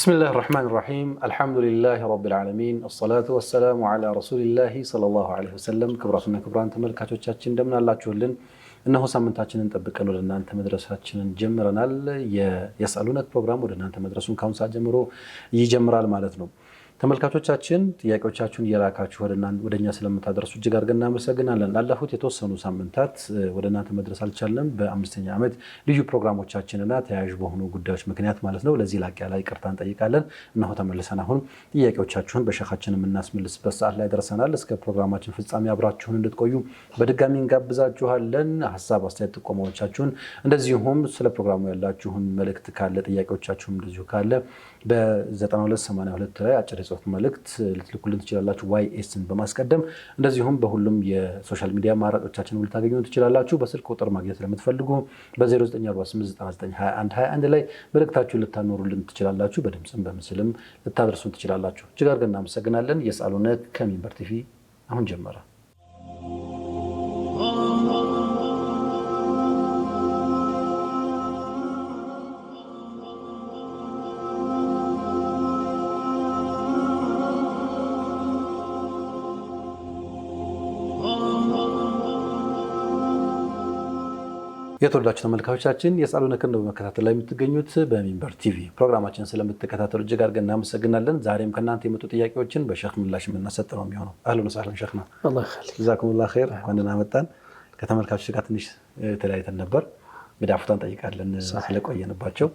بسم الله الرحمن الرحيم الحمد لله رب العالمين الصلاة والسلام على رسول الله صلى الله عليه وسلم كبراتنا كبران ተመልካቾቻችን እንደምን አላችሁልን እነሆ ሳምንታችንን ጠብቀን ወደ እናንተ መድረሳችንን ጀምረናል የየሳሉነት ፕሮግራም ወደ እናንተ መድረሱን ካሁን ሰዓት ጀምሮ ይጀምራል ማለት ነው ተመልካቾቻችን ጥያቄዎቻችሁን እየላካችሁ ወደኛ ስለምታደርሱ እጅግ አድርገን እናመሰግናለን ላለፉት የተወሰኑ ሳምንታት ወደ እናንተ መድረስ አልቻለም በአምስተኛ ዓመት ልዩ ፕሮግራሞቻችንና ተያያዥ በሆኑ ጉዳዮች ምክንያት ማለት ነው ለዚህ ላቅ ያለ ይቅርታ እንጠይቃለን እነሆ ተመልሰን አሁን ጥያቄዎቻችሁን በሸኻችን የምናስመልስበት ሰዓት ላይ ደርሰናል እስከ ፕሮግራማችን ፍጻሜ አብራችሁን እንድትቆዩ በድጋሚ እንጋብዛችኋለን ሐሳብ አስተያየት ጥቆማዎቻችሁን እንደዚሁም ስለ ፕሮግራሙ ያላችሁን መልእክት ካለ ጥያቄዎቻችሁን እንደዚሁ ካለ በ9282 ላይ አጭር የጽሁፍ መልእክት ልትልኩልን ትችላላችሁ YSን በማስቀደም እንደዚሁም በሁሉም የሶሻል ሚዲያ አማራጮቻችን ልታገኙን ትችላላችሁ በስልክ ቁጥር ማግኘት ለምትፈልጉ በ0948992121 ላይ መልእክታችሁን ልታኖሩልን ትችላላችሁ በድምጽም በምስልም ልታደርሱን ትችላላችሁ እጅግ አድርገን እናመሰግናለን የሳሉነት ከሚንበር ቲቪ አሁን ጀመረ የተወዳችሁ ተመልካቾቻችን የሳሉነትን በመከታተል ላይ የምትገኙት በሚንበር ቲቪ ፕሮግራማችን ስለምትከታተሉ እጅግ አድርገን እናመሰግናለን ዛሬም ከናንተ የመጡ ጥያቄዎችን በሸኽ ምላሽ የምናሰጥ ነው የሚሆነው አህለን ወሰህለን ሸኽና አላህ ይخليك ጀዛኩሙላህ ኸይር ወንደና መጣን ከተመልካቾች ጋር ትንሽ ተለያይተን ነበር በዳፍታን ጠይቃለን ስለቆየንባቸው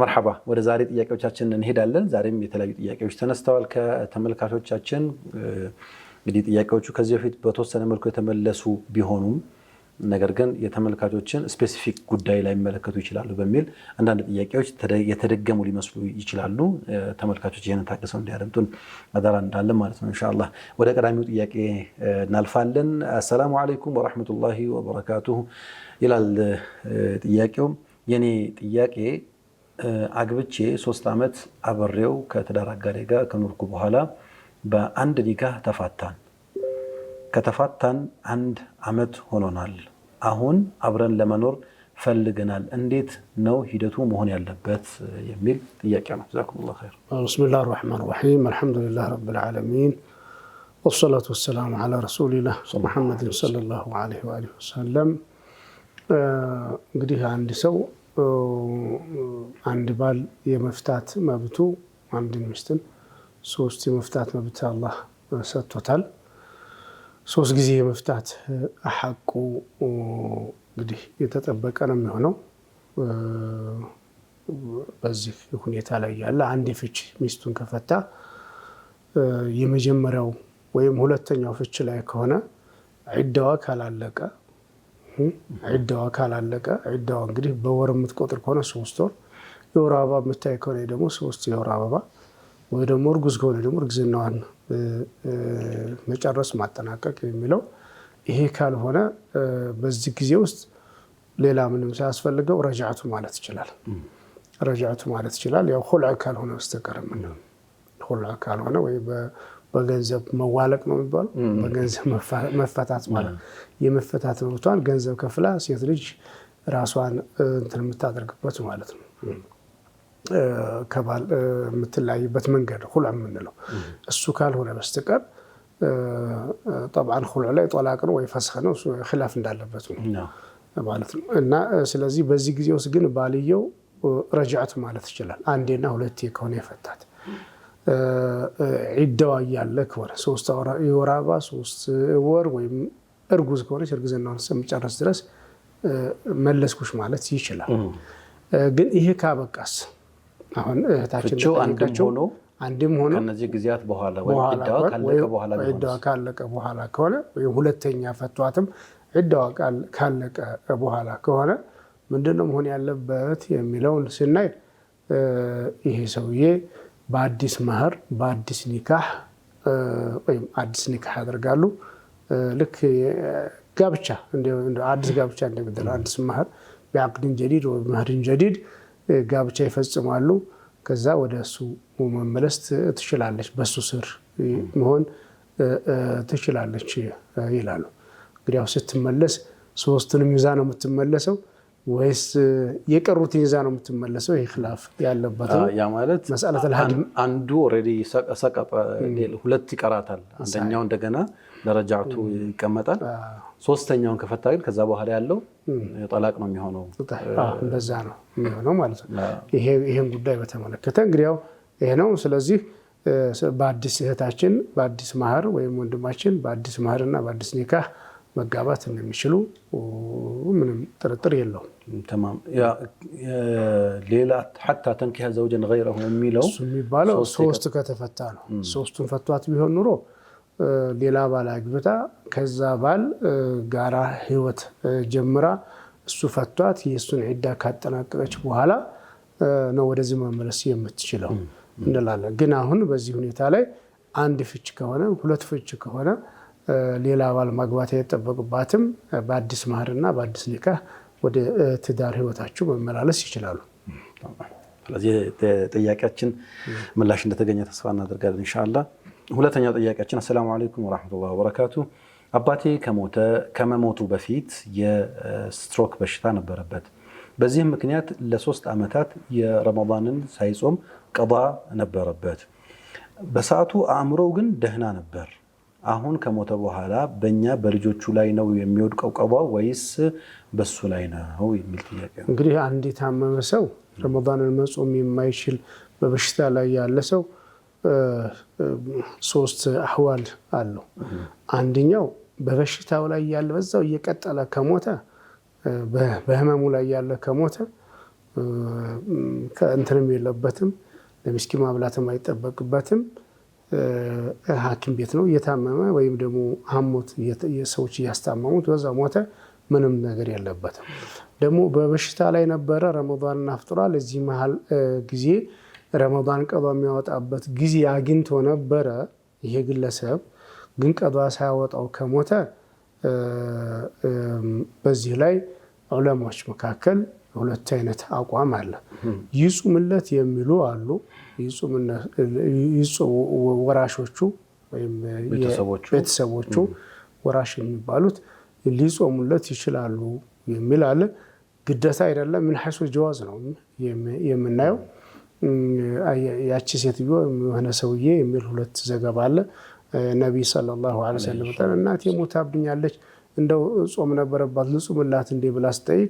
መርሐባ ወደ ዛሬ ጥያቄዎቻችን እንሄዳለን ዛሬም የተለያዩ ጥያቄዎች ተነስተዋል ከተመልካቾቻችን እንግዲህ ጥያቄዎቹ ከዚህ በፊት በተወሰነ መልኩ የተመለሱ ቢሆኑም ነገር ግን የተመልካቾችን ስፔሲፊክ ጉዳይ ላይ መለከቱ ይችላሉ በሚል አንዳንድ ጥያቄዎች የተደገሙ ሊመስሉ ይችላሉ ተመልካቾች ይሄንን ታቀሰው እንዲያደምጡን አደራ እንዳለ ማለት ነው ኢንሻአላህ ወደ ቀዳሚው ጥያቄ እናልፋለን አሰላሙ አለይኩም ወራህመቱላሂ ወበረካቱሁ ይላል ጥያቄው የኔ ጥያቄ አግብቼ 3 አመት አብሬው ከትዳር አጋሬ ጋር ከኖርኩ በኋላ በአንድ ኒካህ ተፋታን ከተፋታን 1 አመት ሆኖናል አሁን አብረን ለመኖር ፈልገናል እንዴት ነው ሂደቱ መሆን ያለበት የሚል ጥያቄ ነው ጀዛኩሙላህ ኸይር ቢስሚላሂር ረህማኒር ረሂም አልሐምዱሊላሂ ረብል ዓለሚን ወሰላቱ ወሰላሙ ዐላ ረሱሊላህ ሙሐመድ ሰለላሁ ዐለይሂ ወሰለም እንግዲህ አንድ ሰው አንድ ባል የመፍታት መብቱ አንድ ሚስትን 3 የመፍታት መብት አላህ ሰጥቶታል 3 ጊዜ የመፍታት አሐቁ እንግዲህ የተጠበቀ ነው የሚሆነው በዚህ ሁኔታ ላይ ያለ አንድ ፍች ሚስቱን ከፈታ የመጀመሪያው ወይም ሁለተኛው ፍች ላይ ከሆነ ዒዳዋ ካላለቀ ዒዳዋ እንግዲህ በወር የምትቆጥር ከሆነ 3 ወር የወር አበባ የምታይ ከሆነ ደግሞ 3 የወር አበባ ወይ ደግሞ እርጉዝ ከሆነ ደግሞ እርግዝናዋን መጨረስ ማጠናቀቅ የሚለው ይሄ ካልሆነ በዚህ ጊዜ ውስጥ ሌላ ምንም ሳያስፈልገው ረጃቱ ማለት ይችላል ያው ኹልዕ ካልሆነ በስተቀር ምንም ኹልዕ ካልሆነ ወይ በገንዘብ መዋለቅ ነው የሚባለው በገንዘብ መፈታት ማለት የመፈታት መብቷን ገንዘብ ከፍላ ሴት ልጅ ራሷን እንትን የምታደርግበት ማለት ነው ከባል የምትለያይበት መንገድ ኹልዕ የምንለው እሱ ካልሆነ በስተቀር طبعا ኹልዕ ላይ ጦላቅ ነው ወይ ፈስኽ ነው እሱ ኺላፍ እንዳለበት ነው ማለት ነው እና ስለዚህ በዚህ ጊዜ ውስጥ ግን ባልየው ረጃት ማለት ይችላል አንዴና ሁለቴ ከሆነ የፈታት ዒዳዋ ያለ ከሆነ 3 የወር አበባ 3 ወር ወይም እርጉዝ ከሆነች እርግዝናዋን እስከምጨርስ ድረስ መለስኩሽ ማለት ይችላል ግን ይሄ ካበቃስ አሁን እህታችን አንድም ሆኖ ከነዚህ ጊዜያት በኋላ ወይ ዒዳዋ ካለቀ በኋላ ከሆነ ወይ ሁለተኛ ፈቷትም ዒዳዋ ካለቀ በኋላ ከሆነ ምንድነው መሆን ያለበት የሚለውን ስናይ ይሄ ሰውዬ በአዲስ መህር በአዲስ ኒካህ ወይም አዲስ ኒካህ ያደርጋሉ ልክ ጋብቻ እንደ አዲስ ጋብቻ እንደሚደረግ አዲስ መህር بعقد جديد ومهر جديد ጋብቻ ይፈጽማሉ ከዛ ወደሱ መመለስ ትችላለች በሱ ስር መሆን ትችላለች ይላሉ እንግዲህ ስትመለስ 3ንም ይዛ ነው የምትመለሰው ወይስ የቀሩትን ይዛ ነው የምትመለሰው? ይሄ ኺላፍ ያለበት ነው። ያ ማለት መስአለት الهدم አንዱ ኦሬዲ ሰቀጠ ሁለት ይቀራታል። አንደኛው እንደገና ለረጃቱ ይቀመጣል። ሶስተኛውን ከፈታ ግን ከዛ በኋላ ያለው ጠላቅ ነው የሚሆነው። እንደዛ ነው የሚሆነው ማለት ነው። ይሄን ጉዳይ በተመለከተ እንግዲህ ያው ይሄ ነው። ስለዚህ በአዲስ እህታችን በአዲስ ማህር ወይም ወንድማችን በአዲስ ማህርና በአዲስ ኒካህ መጋባት እንደሚችሉ ምንም ጥርጥር የለውም። تمام يا ليلى حتى تنكح زوجا غيره የሚለው የሚባለው ሶስት ከተፈታ ነው። ሶስቱን ፈቷት ቢሆን ኑሮ ሌላ ባል አግብታ ከዛ ባል ጋራ ህይወት ጀምራ እሱ ፈቷት የሱን ዒዳ ካጠናቀቀች በኋላ ነው ወደዚህ መመለስ የምትችለው እንላለን። ግን አሁን በዚህ ሁኔታ ላይ አንድ ፍች ከሆነ ሁለት ፍች ከሆነ ሌላ ባል ማግባት አይጠበቅባትም። በአዲስ ማህርና በአዲስ ኒካህ ወደ ትዳር ህይወታቸው መመላለስ ይችላሉ። ስለዚህ ጥያቄያችን ምላሽ እንደተገኘ ተስፋ እናደርጋለን ኢንሻአላህ። ሁለተኛው ጥያቄያችን አሰላሙ አለይኩም ወራህመቱላሂ ወበረካቱ። አባቴ ከመሞቱ በፊት የስትሮክ በሽታ ነበረበት። በዚህም ምክንያት ለ3 ዓመታት የረመዳንን ሳይጾም ቀዳ ነበረበት። በሰዓቱ አእምሮው ግን ደህና ነበር። አሁን ከሞተ በኋላ በእኛ በልጆቹ ላይ ነው የሚወድቀው ቀዳው ወይስ በሱ ላይ ነው የሚል ጥያቄ ነው። እንግዲህ አንድ የታመመ ሰው ረመዳንን መጾም የማይችል በበሽታ ላይ ያለ ሰው 3 አህዋል አለው። አንደኛው በበሽታው ላይ ያለ በዛው እየቀጠለ ከሞተ በህመሙ ላይ ያለ ከሞተ ከእንትንም የለበትም ለምስኪን ማብላትም አይጠበቅበትም። ሐኪም ቤት ነው እየታመመ ወይም ደግሞ አሞት የሰዎች እያስታመሙት በዛ ሞተ ምንም ነገር የለበትም። ደግሞ በበሽታ ላይ ነበረ ረመዳንን አፍጥሯል። እዚህ መሃል ጊዜ ረመዳን ቀዷ የሚያወጣበት ጊዜ አግኝቶ ነበረ። ይሄ ግለሰብ ግን ቀዷ ሳያወጣው ከሞተ በዚህ ላይ ዑለማዎች መካከል ሁለት አይነት አቋም አለ። ይጹምለት የሚሉ አሉ። ወራሾቹ ወይም ቤተሰቦቹ ወራሽ የሚባሉት ሊጾሙለት ይችላሉ የሚል አለ። ግዴታ አይደለም። ምን ሐይሱ ጀዋዝ ነው የምናየው። ያቺ ሴትዮ የሆነ ሰውዬ የሚል ሁለት ዘገባ አለ። ነብይ ሰለላሁ ዐለይሂ ወሰለም እናቴ ሞታብኛለች እንደው ጾም ነበረባት ልጹምላት እንዴ ብላ ስጠይቅ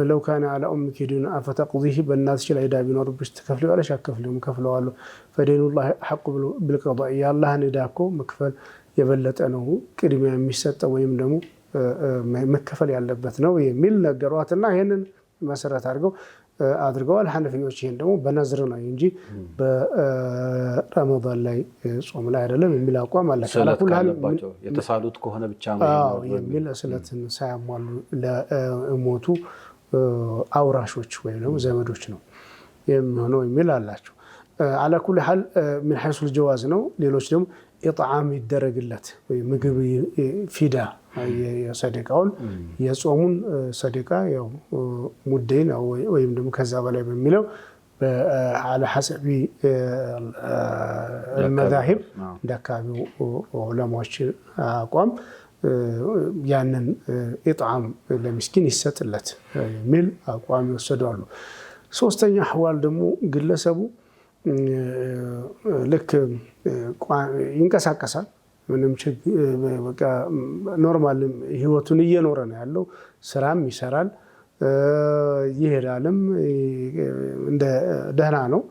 ለው ካነ አላ ኡሚኪ ዲን አፈተቅዲህ በእናትሽ ላይ ዕዳ ቢኖርብሽ ትከፍለዋለሽ? አከፍልም ከፍለዋለሁ። ፈዲኑላህ ሐቁ ቢልቀዳእ የአላህን ዕዳ እኮ መክፈል የበለጠ ነው ቅድሚያ የሚሰጠው ወይም ደግሞ መከፈል ያለበት ነው የሚል ነገሯትና ይሄንን መሰረት አድርገዋል። ሐነፊዎች ይሄን ደግሞ በነዝር ነው እንጂ በረመዳን ላይ ጾም ላይ አይደለም የሚል አቋም አለ። ካላኩልሃለባቸው የተሳሉት ከሆነ ብቻ ነው የሚል ስለትን ሳያሟሉ ለሞቱ አውራሾች ወይም ደግሞ ዘመዶች ነው የሚሆነው የሚል አላቸው። አላኩል ሐል ምን ሐይሱ الجواز ነው። ሌሎች ደግሞ ኢጥዓም ይደረግለት ወይ ምግብ ፊዳ የሰደቃውን የጾሙን ሰደቃ ያው ሙደይን ወይም ደግሞ ከዛ በላይ በሚለው على حسب المذاهب دكابو ዑለማዎች አቋም ያንን ኢጥዓም ለምስኪን ይሰጥለት የሚል አቋም ይወሰዳሉ። ሶስተኛ አህዋል ደግሞ ግለሰቡ ልክ ይንቀሳቀሳል ምንም በቃ ኖርማል ህይወቱን እየኖረ ነው ያለው። ስራም ይሰራል ይሄዳልም እንደ ደህና ነው።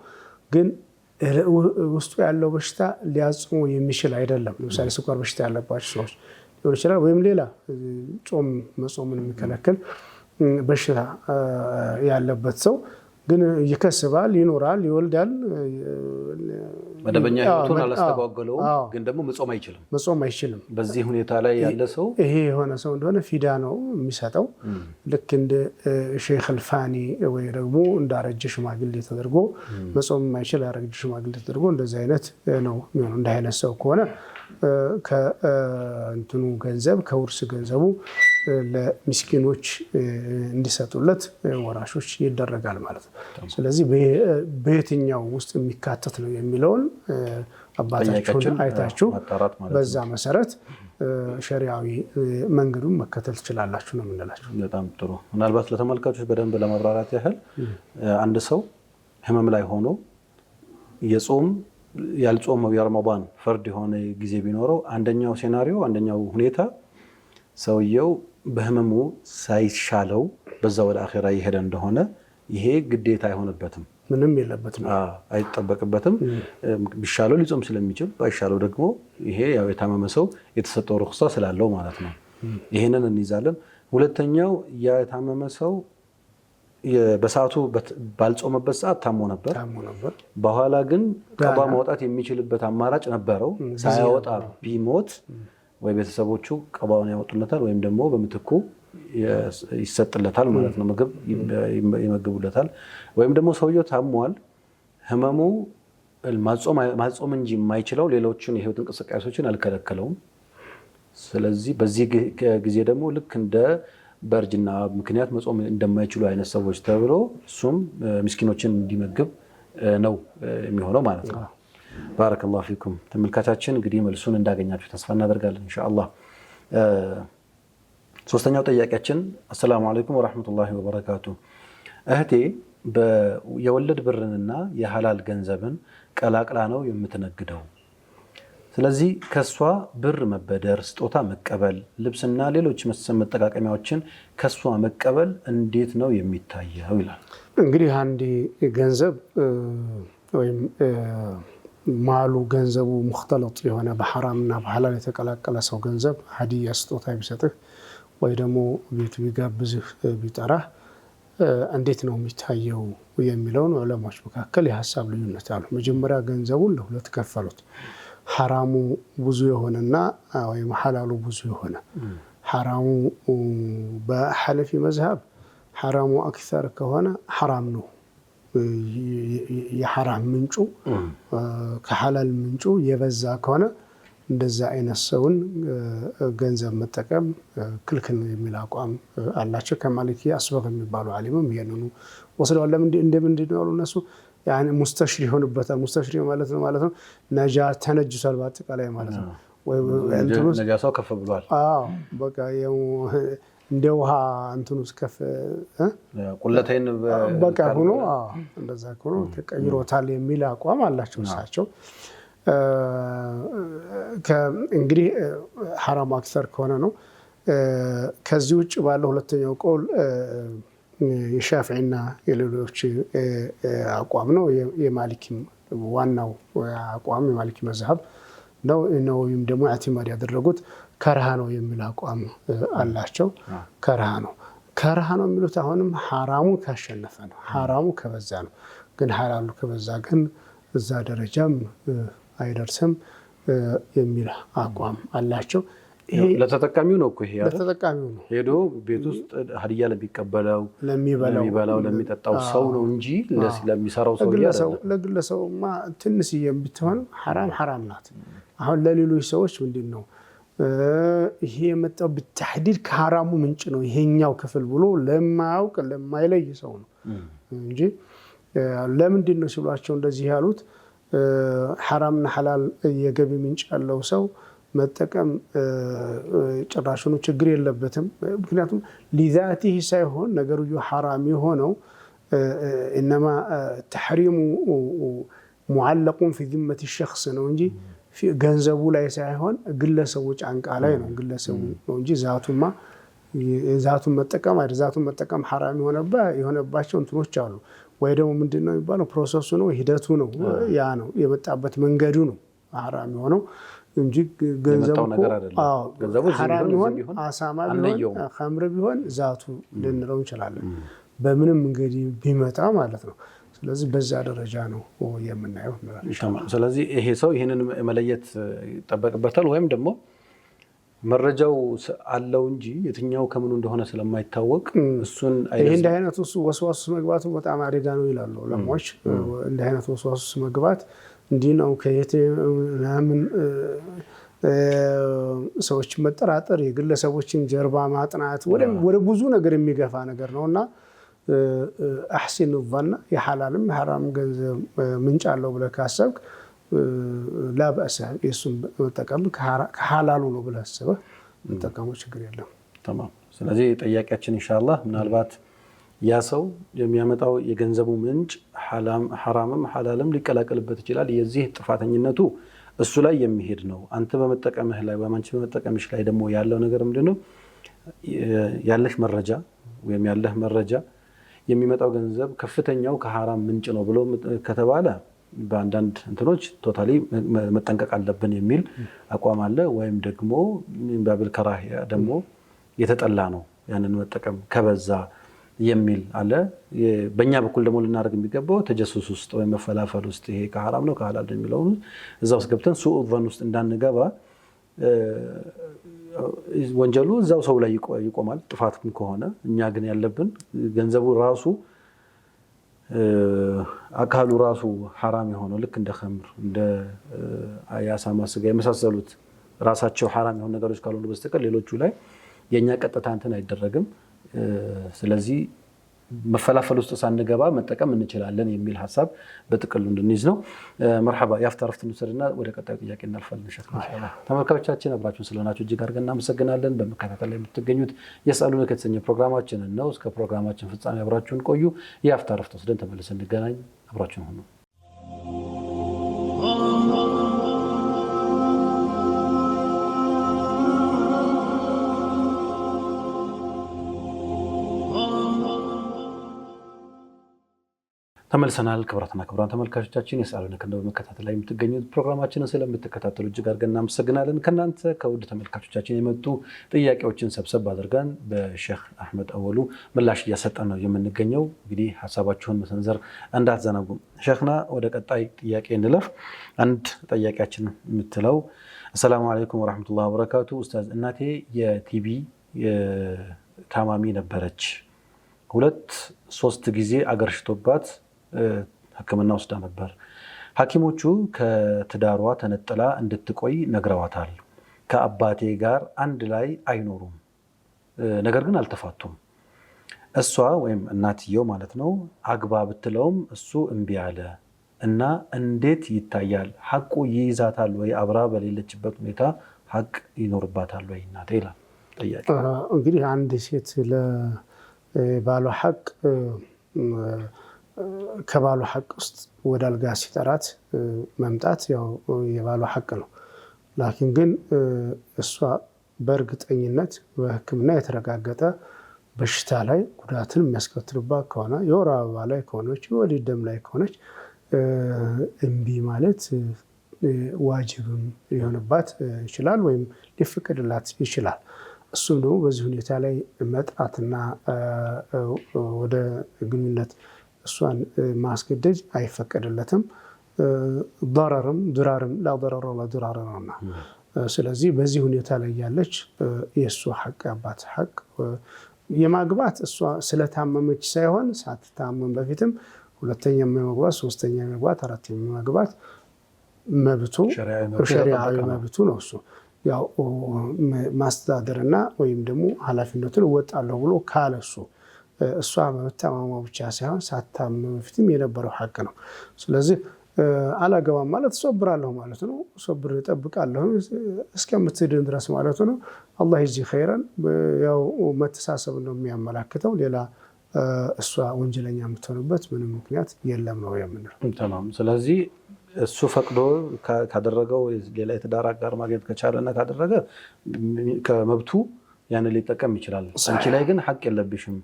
ግን ውስጡ ያለው በሽታ ሊያጽሙ የሚችል አይደለም። ለምሳሌ ስኳር በሽታ ያለባቸው ሰዎች ሊሆን ይችላል ወይም ሌላ መጾምን የሚከለክል በሽታ ያለበት ሰው ግን ይከስባል፣ ይኖራል፣ ይወልዳል። መደበኛ ህይወቱን አላስተጓጎለውም፣ ግን ደግሞ መጾም አይችልም። በዚህ ሁኔታ ላይ ያለ ሰው ይሄ የሆነ ሰው እንደሆነ ፊዳ ነው የሚሰጠው። ልክ እንደ ሼኽ አልፋኒ ወይ ደግሞ እንዳረጀ ሽማግሌ ተደርጎ መጾም የማይችል ያረጀ ሽማግሌ ተደርጎ እንደዚህ አይነት ነው የሚሆነው። እንደ አይነት ሰው ከሆነ ከእንትኑ ገንዘብ ከውርስ ገንዘቡ ለምስኪኖች እንዲሰጡለት ወራሾች ይደረጋል ማለት ነው። ስለዚህ በየትኛው ውስጥ የሚካተት ነው የሚለውን አባታችሁን አይታችሁ በዛ መሰረት ሸሪዓዊ መንገዱን መከተል ትችላላችሁ ነው የምንላችሁ። በጣም ጥሩ። ምናልባት ለተመልካቾች በደንብ ለማብራራት ያህል አንድ ሰው ህመም ላይ ሆኖ የጾም ያልጾመው የረመዳን ፈርድ የሆነ ጊዜ ቢኖረው አንደኛው ሴናሪዮ አንደኛው ሁኔታ ሰውየው በህመሙ ሳይሻለው በዛ ወደ አኺራ ይሄድ እንደሆነ ይሄ ግዴታ አይሆንበትም፣ ምንም የለበትም፣ አይጠበቅበትም። ቢሻለው ሊጾም ስለሚችል ባይሻለው ደግሞ ይሄ ያው የታመመ ሰው የተሰጠው ሩክሳ ስላለው ማለት ነው። ይሄንን እንይዛለን። ሁለተኛው የታመመ ሰው በሰዓቱ ባልጾመበት ሰዓት ታሞ ነበር። በኋላ ግን ቀዷ ማውጣት የሚችልበት አማራጭ ነበረው። ሳያወጣ ቢሞት ወይ ቤተሰቦቹ ቀዷውን ያወጡለታል ወይም ደግሞ በምትኩ ይሰጥለታል ማለት ነው። ምግብ ይመግቡለታል። ወይም ደግሞ ሰውየው ታሟል፣ ህመሙ ማጾም እንጂ የማይችለው ሌሎችን የህይወት እንቅስቃሴዎችን አልከለከለውም። ስለዚህ በዚህ ጊዜ ደግሞ ልክ እንደ በእርጅና ምክንያት መጾም እንደማይችሉ አይነት ሰዎች ተብሎ እሱም ምስኪኖችን እንዲመግብ ነው የሚሆነው ማለት ነው። ባረከላሁ ፊኩም። ተመልካቻችን እንግዲህ መልሱን እንዳገኛችሁ ተስፋ እናደርጋለን ኢንሻአላህ። ሶስተኛው ጥያቄያችን አሰላሙ አለይኩም ወራህመቱላሂ ወበረካቱ። እህቴ የወለድ ብርንና የሐላል ገንዘብን ቀላቅላ ነው የምትነግደው። ስለዚህ ከሷ ብር መበደር፣ ስጦታ መቀበል፣ ልብስና ሌሎች መጠቃቀሚያዎችን ከሷ መቀበል እንዴት ነው የሚታየው ይላል። እንግዲህ አንድ ገንዘብ ወይም ማሉ ገንዘቡ ሙክተለጥ የሆነ በሐራምና በሐላል የተቀላቀለ ሰው ገንዘብ ሀዲያ ስጦታ ቢሰጥህ ወይ ደግሞ ቤቱ ቢጋብዝህ ቢጠራህ እንዴት ነው የሚታየው የሚለውን ዑለማዎች መካከል የሀሳብ ልዩነት አሉ። መጀመሪያ ገንዘቡን ለሁለት ከፈሉት። ሐራሙ ብዙ የሆነና ወይም ሐላሉ ብዙ የሆነ። ሐራሙ በሐነፊ መዝሀብ ሐራሙ አክተር ከሆነ ሐራም ነው። የሐራም ምንጩ ከሐላል ምንጩ የበዛ ከሆነ እንደዛ አይነት ሰውን ገንዘብ መጠቀም ክልክል ነው የሚል አቋም አላቸው። ከማሊኪ አስበግ የሚባሉ ዓሊምም ይሄንኑ ወስደዋል። እንደምንድን ነው እነሱ ያኔ ሙስተሽሪ ሆንበታል። ሙስተሽሪ ማለት ነው ነጃ ተነጅሷል በአጠቃላይ ማለት ነው። ወይ እንትኑስ ነጃሳው ከፍ ብሏል። በቃ እንደ ውሃ እንትኑስ ከፍ ቁለተይን በቃ ሆኖ እንደዛ ሆኖ ተቀይሮታል የሚል አቋም አላቸው እሳቸው። እንግዲህ ሐራም አክተር ከሆነ ነው። ከዚህ ውጭ ባለው ሁለተኛው ቀውል የሻፊዒና የሌሎች አቋም ነው። የማሊኪ ዋናው አቋም የማሊኪ መዝሀብ ነው። ወይም ደግሞ ኢዕቲማድ ያደረጉት ከረሃ ነው የሚል አቋም አላቸው። ከረሃ ነው የሚሉት አሁንም ሐራሙ ካሸነፈ ነው። ሐራሙ ከበዛ ነው። ግን ሐላሉ ከበዛ ግን እዛ ደረጃም አይደርስም የሚል አቋም አላቸው። ለተጠቃሚው ነው እኮ ይሄ ለተጠቃሚው ነው። ሄዶ ቤት ውስጥ ሀዲያ ለሚቀበለው ለሚበላው ለሚጠጣው ሰው ነው እንጂ ለሚሰራው ሰው አይደለም። ለግለሰቡማ ትንሽዬ ብትሆን ሐራም ናት። አሁን ለሌሎች ሰዎች ምንድነው ይሄ የመጣው በተሕዲድ ከሐራሙ ምንጭ ነው ይሄኛው ክፍል ብሎ ለማያውቅ ለማይለይ ሰው ነው እንጂ ለምንድን ነው ሲሏቸው እንደዚህ ያሉት ሐራምና ሐላል የገቢ ምንጭ ያለው ሰው መጠቀም ጭራሹኑ ችግር የለበትም። ምክንያቱም ሊዛቲህ ሳይሆን ነገሩ ሐራም የሆነው ኢነማ ተሕሪሙ ሙዓለቁን ፊ ዚመት ሸኽስ ነው እንጂ ገንዘቡ ላይ ሳይሆን ግለሰቡ ጫንቃ ላይ ነው። ግለሰቡ ነው እንጂ ዛቱን መጠቀም ሐራም የሆነባቸው እንትኖች አሉ። ወይ ደግሞ ምንድነው የሚባለው ፕሮሰሱ ነው ሂደቱ ነው ያ ነው የመጣበት መንገዱ ነው ሐራም የሆነው እንጂ ገንዘቡ ሐራም ቢሆን አሳማ ቢሆን ኸምር ቢሆን ዛቱ ልንለው እንችላለን በምንም እንግዲህ ቢመጣ ማለት ነው። ስለዚህ በዛ ደረጃ ነው የምናየው። ስለዚህ ይሄ ሰው ይሄንን መለየት ይጠበቅበታል ወይም ደግሞ መረጃው አለው እንጂ የትኛው ከምኑ እንደሆነ ስለማይታወቅ እሱን እንደ አይነቱ ወስዋስ መግባቱ በጣም አደጋ ነው ይላሉ ለሞች። እንደ አይነቱ ወስዋስ መግባት እንዲህ ነው ከየት ለምን ሰዎች መጠራጠር የግለሰቦችን ጀርባ ማጥናት ወደ ብዙ ነገር የሚገፋ ነገር ነውና አህሲን الظن የሐላልም የሐራም ገንዘብ ምንጭ አለው ብለህ ካሰብክ ላበእሰ የሱን መጠቀም ከሐላሉ ነው ብለህ አስበህ መጠቀሙ ችግር የለም። ተማም። ስለዚህ ጥያቄያችን ኢንሻአላህ ምናልባት ያ ሰው የሚያመጣው የገንዘቡ ምንጭ ሐራምም ሐላልም ሊቀላቀልበት ይችላል። የዚህ ጥፋተኝነቱ እሱ ላይ የሚሄድ ነው። አንተ በመጠቀምህ ላይ ወማንቺ በመጠቀምሽ ላይ ደግሞ ያለው ነገር ምንድነው? ያለሽ መረጃ ወይም ያለህ መረጃ የሚመጣው ገንዘብ ከፍተኛው ከሐራም ምንጭ ነው ብሎ ከተባለ በአንዳንድ እንትኖች ቶታሊ መጠንቀቅ አለብን የሚል አቋም አለ። ወይም ደግሞ ባብል ከራሂያ ደግሞ የተጠላ ነው ያንን መጠቀም ከበዛ የሚል አለ። በእኛ በኩል ደግሞ ልናደርግ የሚገባው ተጀሱስ ውስጥ ወይም መፈላፈል ውስጥ ይሄ ከሐራም ነው ከሐላል ነው የሚለው እዛ ውስጥ ገብተን ሱኡ ظن ውስጥ እንዳንገባ ወንጀሉ እዛው ሰው ላይ ይቆማል ጥፋትም ከሆነ። እኛ ግን ያለብን ገንዘቡ ራሱ አካሉ ራሱ ሐራም የሆነው ልክ እንደ ኸምር እንደ አያሳማ ስጋ የመሳሰሉት ራሳቸው ሐራም የሆኑ ነገሮች ካልሆኑ በስተቀር ሌሎቹ ላይ የኛ ቀጥታ እንትን አይደረግም። ስለዚህ መፈላፈል ውስጥ ሳንገባ መጠቀም እንችላለን የሚል ሐሳብ በጥቅሉ እንድንይዝ ነው። መርሐባ ያፍታረፍትን ወሰድና ወደ ቀጣዩ ጥያቄ እናልፋለን። ኢንሻአላህ ተመልካቾቻችን አብራችሁን ስለሆናችሁ እጅግ አድርገን እናመሰግናለን። በመከታተል ላይ የምትገኙት የስአሉነ ከተሰኘ ፕሮግራማችንን ነው። እስከ ፕሮግራማችን ፍጻሜ አብራችሁን ቆዩ። ያፍታረፍት ወስደን ተመልሰን እንገናኝ። አብራችሁን ሁኑ። ተመልሰናል። ክብራትና ክብራን ተመልካቾቻችን የስአሉነ ከእንደ በመከታተል ላይ የምትገኙት ፕሮግራማችንን ስለምትከታተሉ እጅግ አድርገን እናመሰግናለን። ከእናንተ ከውድ ተመልካቾቻችን የመጡ ጥያቄዎችን ሰብሰብ አድርገን በሼህ አህመድ አወሉ ምላሽ እያሰጠን ነው የምንገኘው። እንግዲህ ሀሳባችሁን መሰንዘር እንዳትዘነጉ። ሼኽና ወደ ቀጣይ ጥያቄ እንለፍ። አንድ ጥያቄያችን የምትለው አሰላሙ አለይኩም ወራህመቱላሂ ወበረካቱ። ኡስታዝ እናቴ የቲቢ ታማሚ ነበረች። 2-3 ጊዜ አገርሽቶባት ሕክምና ወስዳ ነበር። ሐኪሞቹ ከትዳሯ ተነጥላ እንድትቆይ ነግረዋታል። ከአባቴ ጋር አንድ ላይ አይኖሩም፣ ነገር ግን አልተፋቱም። እሷ ወይም እናትየው ማለት ነው አግባ ብትለውም እሱ እምቢ አለ እና እንዴት ይታያል? ሐቁ ይይዛታል ወይ? አብራ በሌለችበት ሁኔታ ሐቅ ይኖርባታል ወይ? እናቴ ይላል ጥያቄ። እንግዲህ አንድ ሴት ለባሏ ሐቅ ከባሏ ሐቅ ውስጥ ወደ አልጋ ሲጠራት መምጣት ያው የባሏ ሐቅ ነው። ላኪን ግን እሷ በእርግጠኝነት በሕክምና የተረጋገጠ በሽታ ላይ ጉዳትን የሚያስከትልባት ከሆነ የወር አበባ ላይ ከሆነች የወሊድ ደም ላይ ከሆነች እምቢ ማለት ዋጅብም ሊሆንባት ይችላል ወይም ሊፈቀድላት ይችላል። እሱም ደግሞ በዚህ ሁኔታ ላይ መጥራትና ወደ ግንኙነት እሷን ማስገደድ አይፈቀድለትም። ضررም ድራርም لا ضرر ولا ضرار ነውና ስለዚህ በዚህ ሁኔታ ላይ ያለች የእሱ ሐቅ አባት ሐቅ የማግባት እሷ ስለታመመች ሳይሆን ሳትታመም በፊትም ሁለተኛ የመግባት ሶስተኛ የመግባት አራተኛ የመግባት መብቱ ሸሪዓዊ መብቱ ነው። እሱ ያው ማስተዳደርና ወይም ደግሞ ኃላፊነቱን እወጣለሁ ብሎ ካለሱ እሷ መታመሟ ብቻ ሳይሆን ሳትታመም በፊትም የነበረው ሐቅ ነው። ስለዚህ አላገባም ማለት ሶብራለሁ ማለት ነው። ሶብር እጠብቃለሁ እስከምትድን ድረስ ማለት ነው። አላህ ይዚ ኸይረን ያው መተሳሰብ ነው የሚያመላክተው። ሌላ እሷ ወንጀለኛ የምትሆንበት ምንም ምክንያት የለም ነው የምንለው። ተማም። ስለዚህ እሱ ፈቅዶ ካደረገው ሌላ የትዳር አጋር ማግኘት ከቻለና ካደረገ ከመብቱ ያንን ሊጠቀም ይችላል። አንቺ ላይ ግን ሐቅ የለብሽም።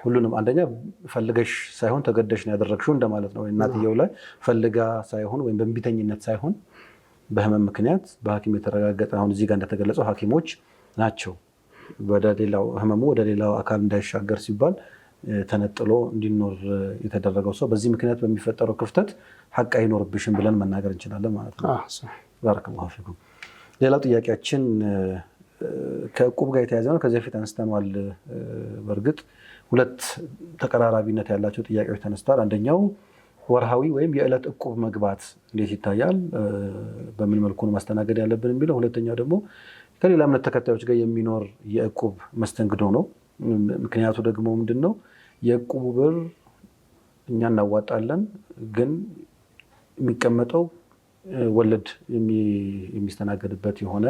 ሁሉንም አንደኛ ፈልገሽ ሳይሆን ተገደሽ ነው ያደረግሽው እንደማለት ነው። እናትየው ላይ ፈልጋ ሳይሆን ወይም በእንቢተኝነት ሳይሆን በህመም ምክንያት በሐኪም የተረጋገጠ አሁን እዚህ ጋር እንደተገለጸው ሐኪሞች ናቸው ወደ ሌላው ህመሙ ወደ ሌላው አካል እንዳይሻገር ሲባል ተነጥሎ እንዲኖር የተደረገው ሰው በዚህ ምክንያት በሚፈጠረው ክፍተት ሐቅ አይኖርብሽም ብለን መናገር እንችላለን ማለት ነው። ባረከላሁ ፊኩም። ሌላው ጥያቄያችን ከዕቁብ ጋር የተያዘ ነው። ከዚህ በፊት አንስተናል። በእርግጥ 2 ተቀራራቢነት ያላቸው ጥያቄዎች ተነስተዋል። አንደኛው ወርሃዊ ወይም የዕለት እቁብ መግባት እንዴት ይታያል? በምን መልኩ ነው ማስተናገድ ያለብን የሚለው። ሁለተኛው ደግሞ ከሌላ እምነት ተከታዮች ጋር የሚኖር የእቁብ መስተንግዶ ነው። ምክንያቱ ደግሞ ምንድነው? የእቁቡ ብር እኛ እናዋጣለን፣ ግን የሚቀመጠው ወለድ የሚስተናገድበት የሆነ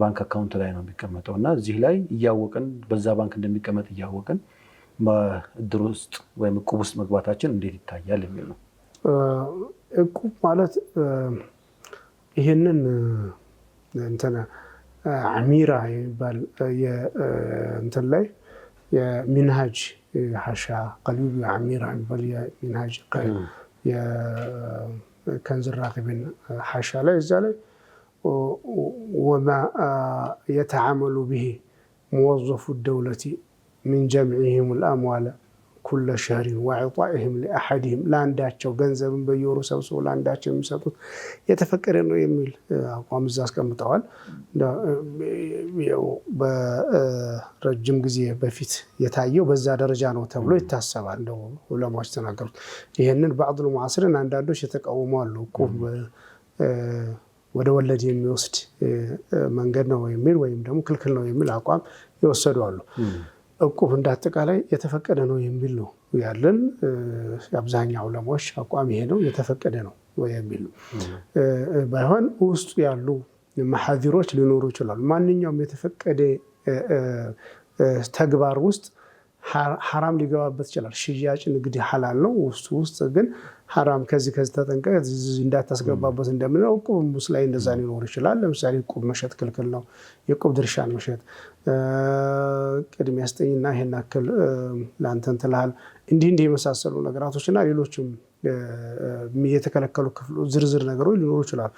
ባንክ አካውንት ላይ ነው የሚቀመጠው እና እዚህ ላይ እያወቅን በዛ ባንክ እንደሚቀመጥ እያወቅን በእድር ውስጥ ወይም እቁብ ውስጥ መግባታችን እንዴት ይታያል የሚል ነው። እቁብ ማለት ይህንን እንትን አሚራ የሚባል እንትን ላይ የሚንሃጅ ሐሻ ቀልቢ አሚራ የሚባል የሚንሃጅ የከንዝ ራቂብን ሐሻ ላይ እዛ ላይ ወማ የተዓመሉ ብሂ ሙወዘፉ ደውለቲ من جمعهم الأموال كل شهر وإعطائهم لأحدهم ላንዳቸው ገንዘብን በየወሩ ሰብስበው ላንዳቸው የሚሰጡት የተፈቀደ ነው የሚል አቋም እዛ አስቀምጠዋል። በረጅም ጊዜ በፊት የታየው በዛ ደረጃ ነው ተብሎ ይታሰባል። እንደው ዑለማዎች ተናገሩት። ይሄንን ባዕዱል ሙዓስሪን አንዳንዶች የተቃወሙ አሉ። እቁብ ወደ ወለድ የሚወስድ መንገድ ነው የሚል ወይም ደግሞ ክልክል ነው የሚል አቋም ይወሰዱ አሉ። እቁብ እንዳጠቃላይ የተፈቀደ ነው የሚል ነው ያለን። አብዛኛው ዑለማዎች አቋም ይሄ ነው፣ የተፈቀደ ነው የሚል ነው። ባይሆን ውስጡ ያሉ መሐዚሮች ሊኖሩ ይችላሉ። ማንኛውም የተፈቀደ ተግባር ውስጥ ሐራም ሊገባበት ይችላል። ሽያጭ እንግዲህ ሐላል ነው፣ ውስጥ ግን ሐራም ከዚህ ተጠንቀቅ እንዳታስገባበት እንደምንለው እቁብ ሙስ ላይ እንደዛ ሊኖር ይችላል። ለምሳሌ እቁብ መሸጥ ክልክል ነው። የእቁብ ድርሻን መሸጥ ቅድሚያ ስጠኝና ይሄን አክል ለአንተ እንትልሃል እንዲህ የመሳሰሉ ነገራቶችና ሌሎችም የተከለከሉ ክፍሉ ዝርዝር ነገሮች ሊኖሩ ይችላሉ።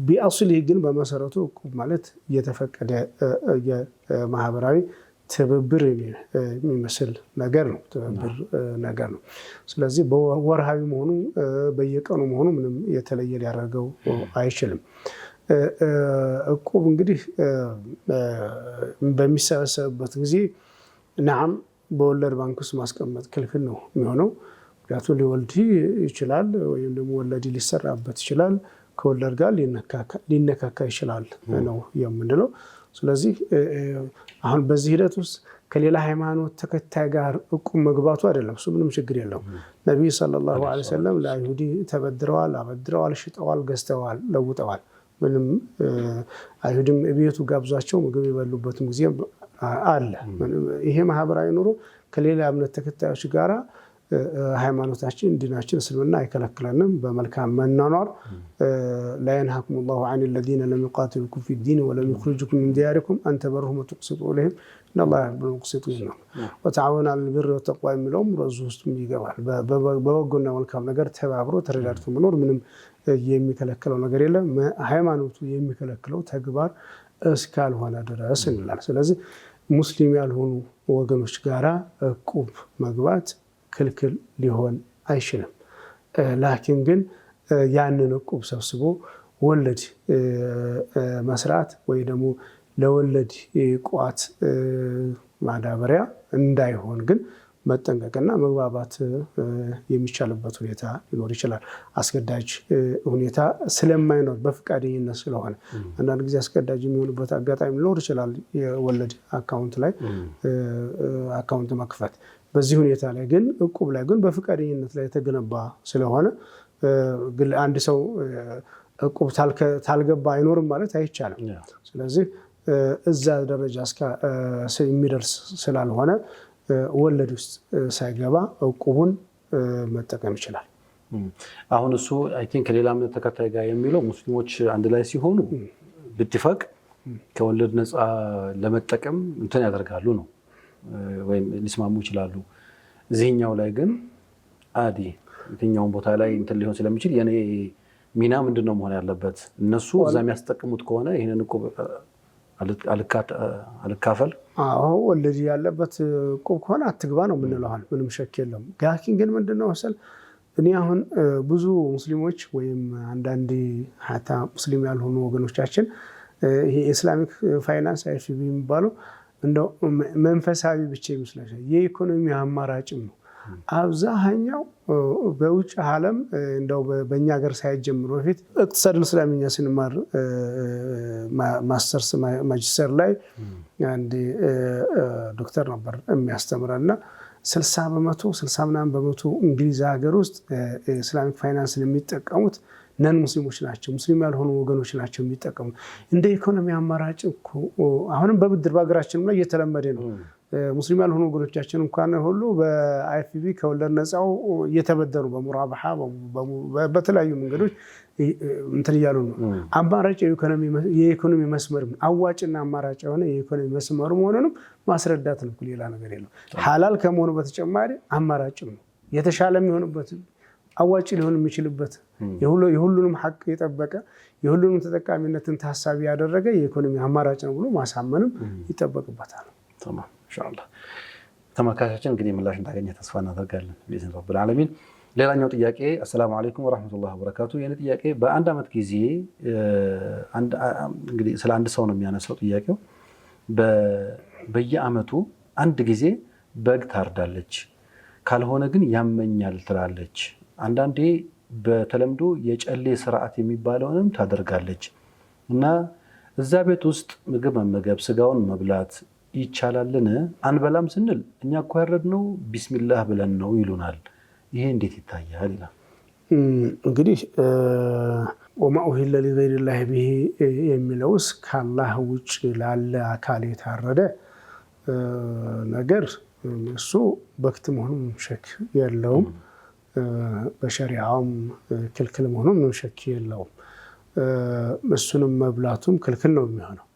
ቢአስሊ ግን በመሰረቱ እቁብ ማለት የተፈቀደ የማህበራዊ ትብብር የሚመስል ነገር ነው። ትብብር ነገር ነው። ስለዚህ በወርሃዊ መሆኑ በየቀኑ መሆኑ ምንም የተለየ ሊያደርገው አይችልም። እቁብ እንግዲህ በሚሰበሰብበት ጊዜ ናም በወለድ ባንክ ውስጥ ማስቀመጥ ክልክል ነው የሚሆነው። ምክንያቱም ሊወልድ ይችላል ወይም ደግሞ ወለድ ሊሰራበት ይችላል። ከወለድ ጋር ሊነካካ ይችላል ነው የምንለው። ስለዚህ አሁን በዚህ ሂደት ውስጥ ከሌላ ሃይማኖት ተከታይ ጋር እቁብ መግባቱ አይደለም። እሱ ምንም ችግር የለውም። ነብዩ ሰለላሁ ዐለይሂ ወሰለም ለአይሁዲ ተበድረዋል፣ አበድረዋል፣ ሽጠዋል፣ ገዝተዋል፣ ለውጠዋል። ምንም አይሁድም ቤቱ ጋብዟቸው ምግብ የበሉበትም ጊዜ አለ። ይሄ ማህበራዊ ኑሮ ከሌላ እምነት ተከታዮች ጋራ ሃይማኖታችን ዲናችን እስልምና አይከለክለንም። በመልካም መናኗር لا ينهاكم الله عن الذين لم يقاتلوكم في الدين ولم يخرجوكم من دياركم أن تبروهم وتقسطوا إليهم إن الله يحب المقسطين وتعاونوا على البر والتقوى የሚለውም ረዙ ውስጥ ይገባል። በበጎና መልካም ነገር ተባብሮ ተረዳድቶ መኖር ምንም የሚከለክለው ነገር የለም። ሃይማኖቱ የሚከለክለው ተግባር እስካልሆነ ድረስ እንላለን። ስለዚህ ሙስሊም ያልሆኑ ወገኖች ጋራ እቁብ መግባት ክልክል ሊሆን አይችልም። ላኪን ግን ያንን እቁብ ሰብስቦ ወለድ መስራት ወይ ደግሞ ለወለድ ቋት ማዳበሪያ እንዳይሆን ግን መጠንቀቅና መግባባት የሚቻልበት ሁኔታ ሊኖር ይችላል። አስገዳጅ ሁኔታ ስለማይኖር በፍቃደኝነት ስለሆነ አንዳንድ ጊዜ አስገዳጅ የሚሆንበት አጋጣሚ ሊኖር ይችላል። የወለድ አካውንት ላይ አካውንት መክፈት በዚህ ሁኔታ ላይ ግን እቁብ ላይ ግን በፍቃደኝነት ላይ የተገነባ ስለሆነ አንድ ሰው እቁብ ታልገባ አይኖርም ማለት አይቻልም። ስለዚህ እዛ ደረጃ የሚደርስ ስላልሆነ ወለድ ውስጥ ሳይገባ እቁቡን መጠቀም ይችላል። አሁን እሱ አይ ቲንክ ከሌላ እምነት ተከታይ ጋር የሚለው ሙስሊሞች አንድ ላይ ሲሆኑ ብትፈቅ ከወለድ ነፃ ለመጠቀም እንትን ያደርጋሉ ነው ወይም ሊስማሙ ይችላሉ። እዚህኛው ላይ ግን አዲ የትኛውን ቦታ ላይ እንትን ሊሆን ስለሚችል የኔ ሚና ምንድነው መሆን ያለበት? እነሱ እዛ የሚያስጠቅሙት ከሆነ ይሄንን እቁብ አልካፈል ወለድ ያለበት እቁብ ከሆነ አትግባ ነው የምንለው። ምንም ሸክ የለም። ጋኪን ግን ምንድነው መሰል እኔ አሁን ብዙ ሙስሊሞች ወይም አንዳንድ ሀታ ሙስሊም ያልሆኑ ወገኖቻችን ይሄ ኢስላሚክ ፋይናንስ አይኤፍቢ የሚባለው እንደው መንፈሳዊ ብቻ ይመስላል። የኢኮኖሚ አማራጭም ነው። አብዛኛው በውጭ ዓለም እንደው በእኛ ሀገር ሳይጀምሩ በፊት እቅتصاد እስላሚኛ ስንማር ማስተርስ ማጂስተር ላይ አንድ ዶክተር ነበር የሚያስተምረና 60 ምናምን በመቶ እንግሊዝ ሀገር ውስጥ ኢስላሚክ ፋይናንስ የሚጠቀሙት ነን ሙስሊሞች ናቸው። ሙስሊም ያልሆኑ ወገኖች ናቸው የሚጠቀሙት። እንደ ኢኮኖሚ አማራጭ እኮ አሁንም በብድር በሀገራችን ላይ እየተለመደ ነው። ሙስሊም ያልሆኑ ወገኖቻችን እንኳን ሁሉ በአይኤፍቢ ከወለድ ነፃው እየተበደሩ በሙራባሃ በተለያዩ መንገዶች እንትን እያሉ ነው። አማራጭ የኢኮኖሚ መስመር አዋጭና አማራጭ የሆነ የኢኮኖሚ መስመር መሆኑንም ማስረዳት ነው። ሌላ ነገር የለም። ሐላል ከመሆኑ በተጨማሪ አማራጭም ነው። የተሻለ የሚሆንበት አዋጭ ሊሆን የሚችልበት የሁሉንም ሐቅ የጠበቀ የሁሉንም ተጠቃሚነትን ታሳቢ ያደረገ የኢኮኖሚ አማራጭ ነው ብሎ ማሳመንም ይጠበቅበታል። ተማም ኢንሻአላህ። ተመልካቾቻችን እንግዲህ ምላሽ እንዳገኘ ተስፋ እናደርጋለን ቢኢዝኒ ረብል ዓለሚን። ሌላኛው ጥያቄ አሰላሙ አለይኩም ወራህመቱላሂ ወበረካቱ። የኔ ጥያቄ በአንድ አመት ጊዜ እንግዲህ ስለ አንድ ሰው ነው የሚያነሳው ጥያቄው። በየአመቱ አንድ ጊዜ በግ ታርዳለች፣ ካልሆነ ግን ያመኛል ትላለች። አንዳንዴ በተለምዶ የጨሌ ስርዓት የሚባለውንም ታደርጋለች እና እዛ ቤት ውስጥ ምግብ መመገብ ስጋውን መብላት ይቻላልን? አንበላም ስንል እኛ እኮ ያረድነው ቢስሚላህ ብለን ነው ይሉናል። ይሄ እንዴት ይታያል ይላል። እንግዲህ ወማ ኡሂለ ሊገይሪላህ ቢሂ የሚለውስ ከአላህ ውጭ ላለ አካል የታረደ ነገር እሱ በክት መሆኑን ሸክ የለውም። በሸሪዓውም ክልክል መሆኑን ሸክ የለውም። እሱንም መብላቱም ክልክል ነው የሚሆነው።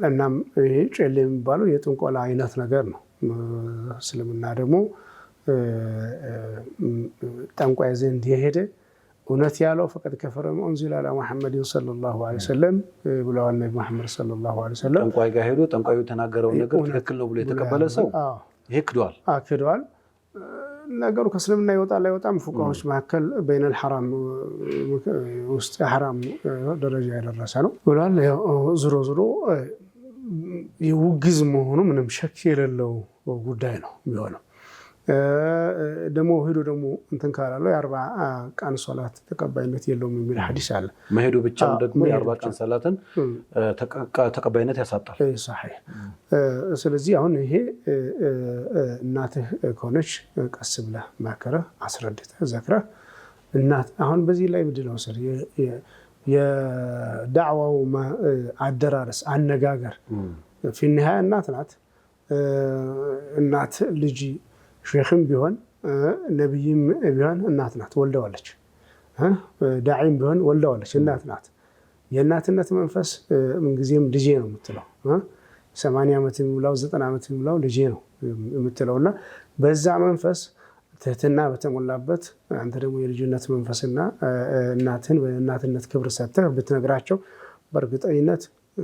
እናም ይሄ ጨሌ የሚባለው የጥንቆላ አይነት ነገር ነው። እስልምና ደግሞ ጠንቋይ ዘንድ የሄደ እውነት ያለው ፈቀድ ከፈረ ኡንዚለ ዐላ ሙሐመድ ሰለላሁ ዐለይሂ ወሰለም ብለዋል ነብዩ መሐመድ ሰለላሁ ዐለይሂ ወሰለም። ጠንቋይ ጋር ሄዶ ጠንቋዩ የተናገረውን ነገር ትክክል ነው ብሎ የተቀበለ ሰው ይሄ ክዷል። ነገሩ ከእስልምና ይወጣል አይወጣም ፉቃዎች መካከል በይነል ሐራም ውስጥ የሐራም ደረጃ የደረሰ ነው ብሏል። ዞሮ የውግዝ መሆኑ ምንም ሸክ የሌለው ጉዳይ ነው የሚሆነው። ደግሞ ሄዶ ደግሞ እንትን ካላለው የ40 ቀን ሶላት ተቀባይነት የለውም የሚል ሐዲስ አለ። መሄዱ ብቻውን ደግሞ የ40 ቀን ሶላትን ተቀባይነት ያሳጣል። ሶሒህ። ስለዚህ አሁን ይሄ እናትህ ከሆነች ቀስ ብለህ መክረህ አስረድተህ ዘክረህ እናት አሁን በዚህ ላይ ምንድን ነው ስር የዳዕዋው አደራረስ አነጋገር ፊንሃያ እናት ናት። እናት ልጅ ሼኽም ቢሆን ነብይም ቢሆን እናት ናት፣ ወልደዋለች። ዳዒም ቢሆን ወልደዋለች፣ እናት ናት። የእናትነት መንፈስ ምንጊዜም ልጄ ነው የምትለው። 80 ዓመት የሚውላው 90 ዓመት የሚውላው ልጄ ነው የምትለውና በዛ መንፈስ ትህትና በተሞላበት አንተ ደግሞ የልጅነት መንፈስና እናትን በእናትነት ክብር ሰጥተህ ብትነግራቸው በእርግጠኝነት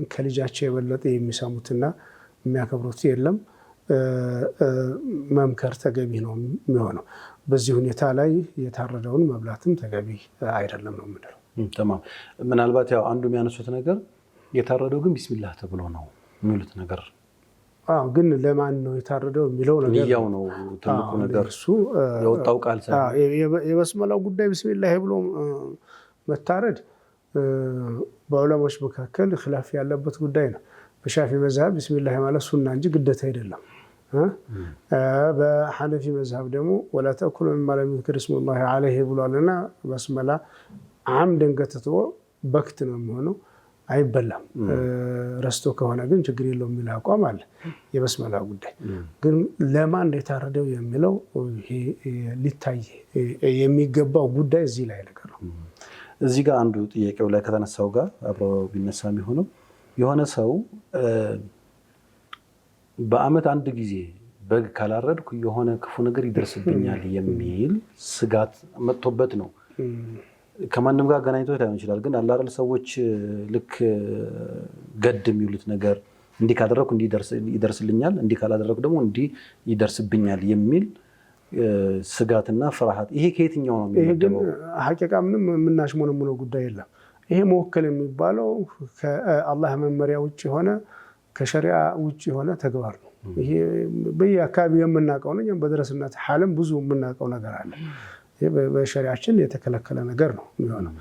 ከልጃቸው የበለጠ የሚሰሙትና የሚያከብሩት የለም። መምከር ተገቢ ነው የሚሆነው። በዚህ ሁኔታ ላይ የታረደውን መብላትም ተገቢ አይደለም ነው የምንለው። ተማም። ምናልባት ያው አንዱ የሚያነሱት ነገር የታረደው ግን ቢስሚላህ ተብሎ ነው የሚሉት ነገር። ግን ለማን ነው የታረደው የሚለው ነገር ያው ነው ትልቁ ነገር። እሱ የወጣው ቃል የበስመላው ጉዳይ ቢስሚላህ ብሎ መታረድ በዑለሞች መካከል ኺላፍ ያለበት ጉዳይ ነው። በሻፊ መዝሀብ ቢስሚላህ ማለት ሱና እንጂ ግዴታ አይደለም። በሐነፊ መዝሀብ ደግሞ ወላ ተእኩሉ ሚማ ለም ዩዝከር እስሙላሂ ዐለይሂ ብሏልና በስመላ ዓምደን ገትቶ በክት ነው የሚሆነው፣ አይበላም። ረስቶ ከሆነ ግን ችግር የለውም የሚል አቋም አለ። የበስመላ ጉዳይ ግን ለማን የታረደው የሚለው ሊታይ የሚገባው ጉዳይ እዚህ ላይ ነገር ነው። እዚህ ጋር አንዱ ጥያቄው ላይ ከተነሳው ጋር አብሮ ቢነሳ የሚሆነው የሆነ ሰው በአመት አንድ ጊዜ በግ ካላረድኩ የሆነ ክፉ ነገር ይደርስብኛል የሚል ስጋት መጥቶበት ነው። ከማንም ጋር ገናኝቶ ላይሆን ይችላል። ግን አላረል ሰዎች ልክ ገድ የሚሉት ነገር እንዲህ ካደረኩ እንዲህ ይደርስልኛል፣ እንዲህ ካላደረኩ ደግሞ እንዲህ ይደርስብኛል የሚል ስጋትና ፍርሃት፣ ይሄ ከየትኛው ነው የሚመደበው? ይሄ ግን ሐቂቃ ምንም የምናሽሞነሙነው ጉዳይ የለም። ይሄ መወከል የሚባለው ከአላህ መመሪያ ውጭ የሆነ ከሸሪዓ ውጭ የሆነ ተግባር ነው። ይሄ በየአካባቢ የምናውቀው ነው። በደረስነት ሐለም ብዙ የምናውቀው ነገር አለ። ይሄ በሸሪዓችን የተከለከለ ነገር ነው የሚሆነው።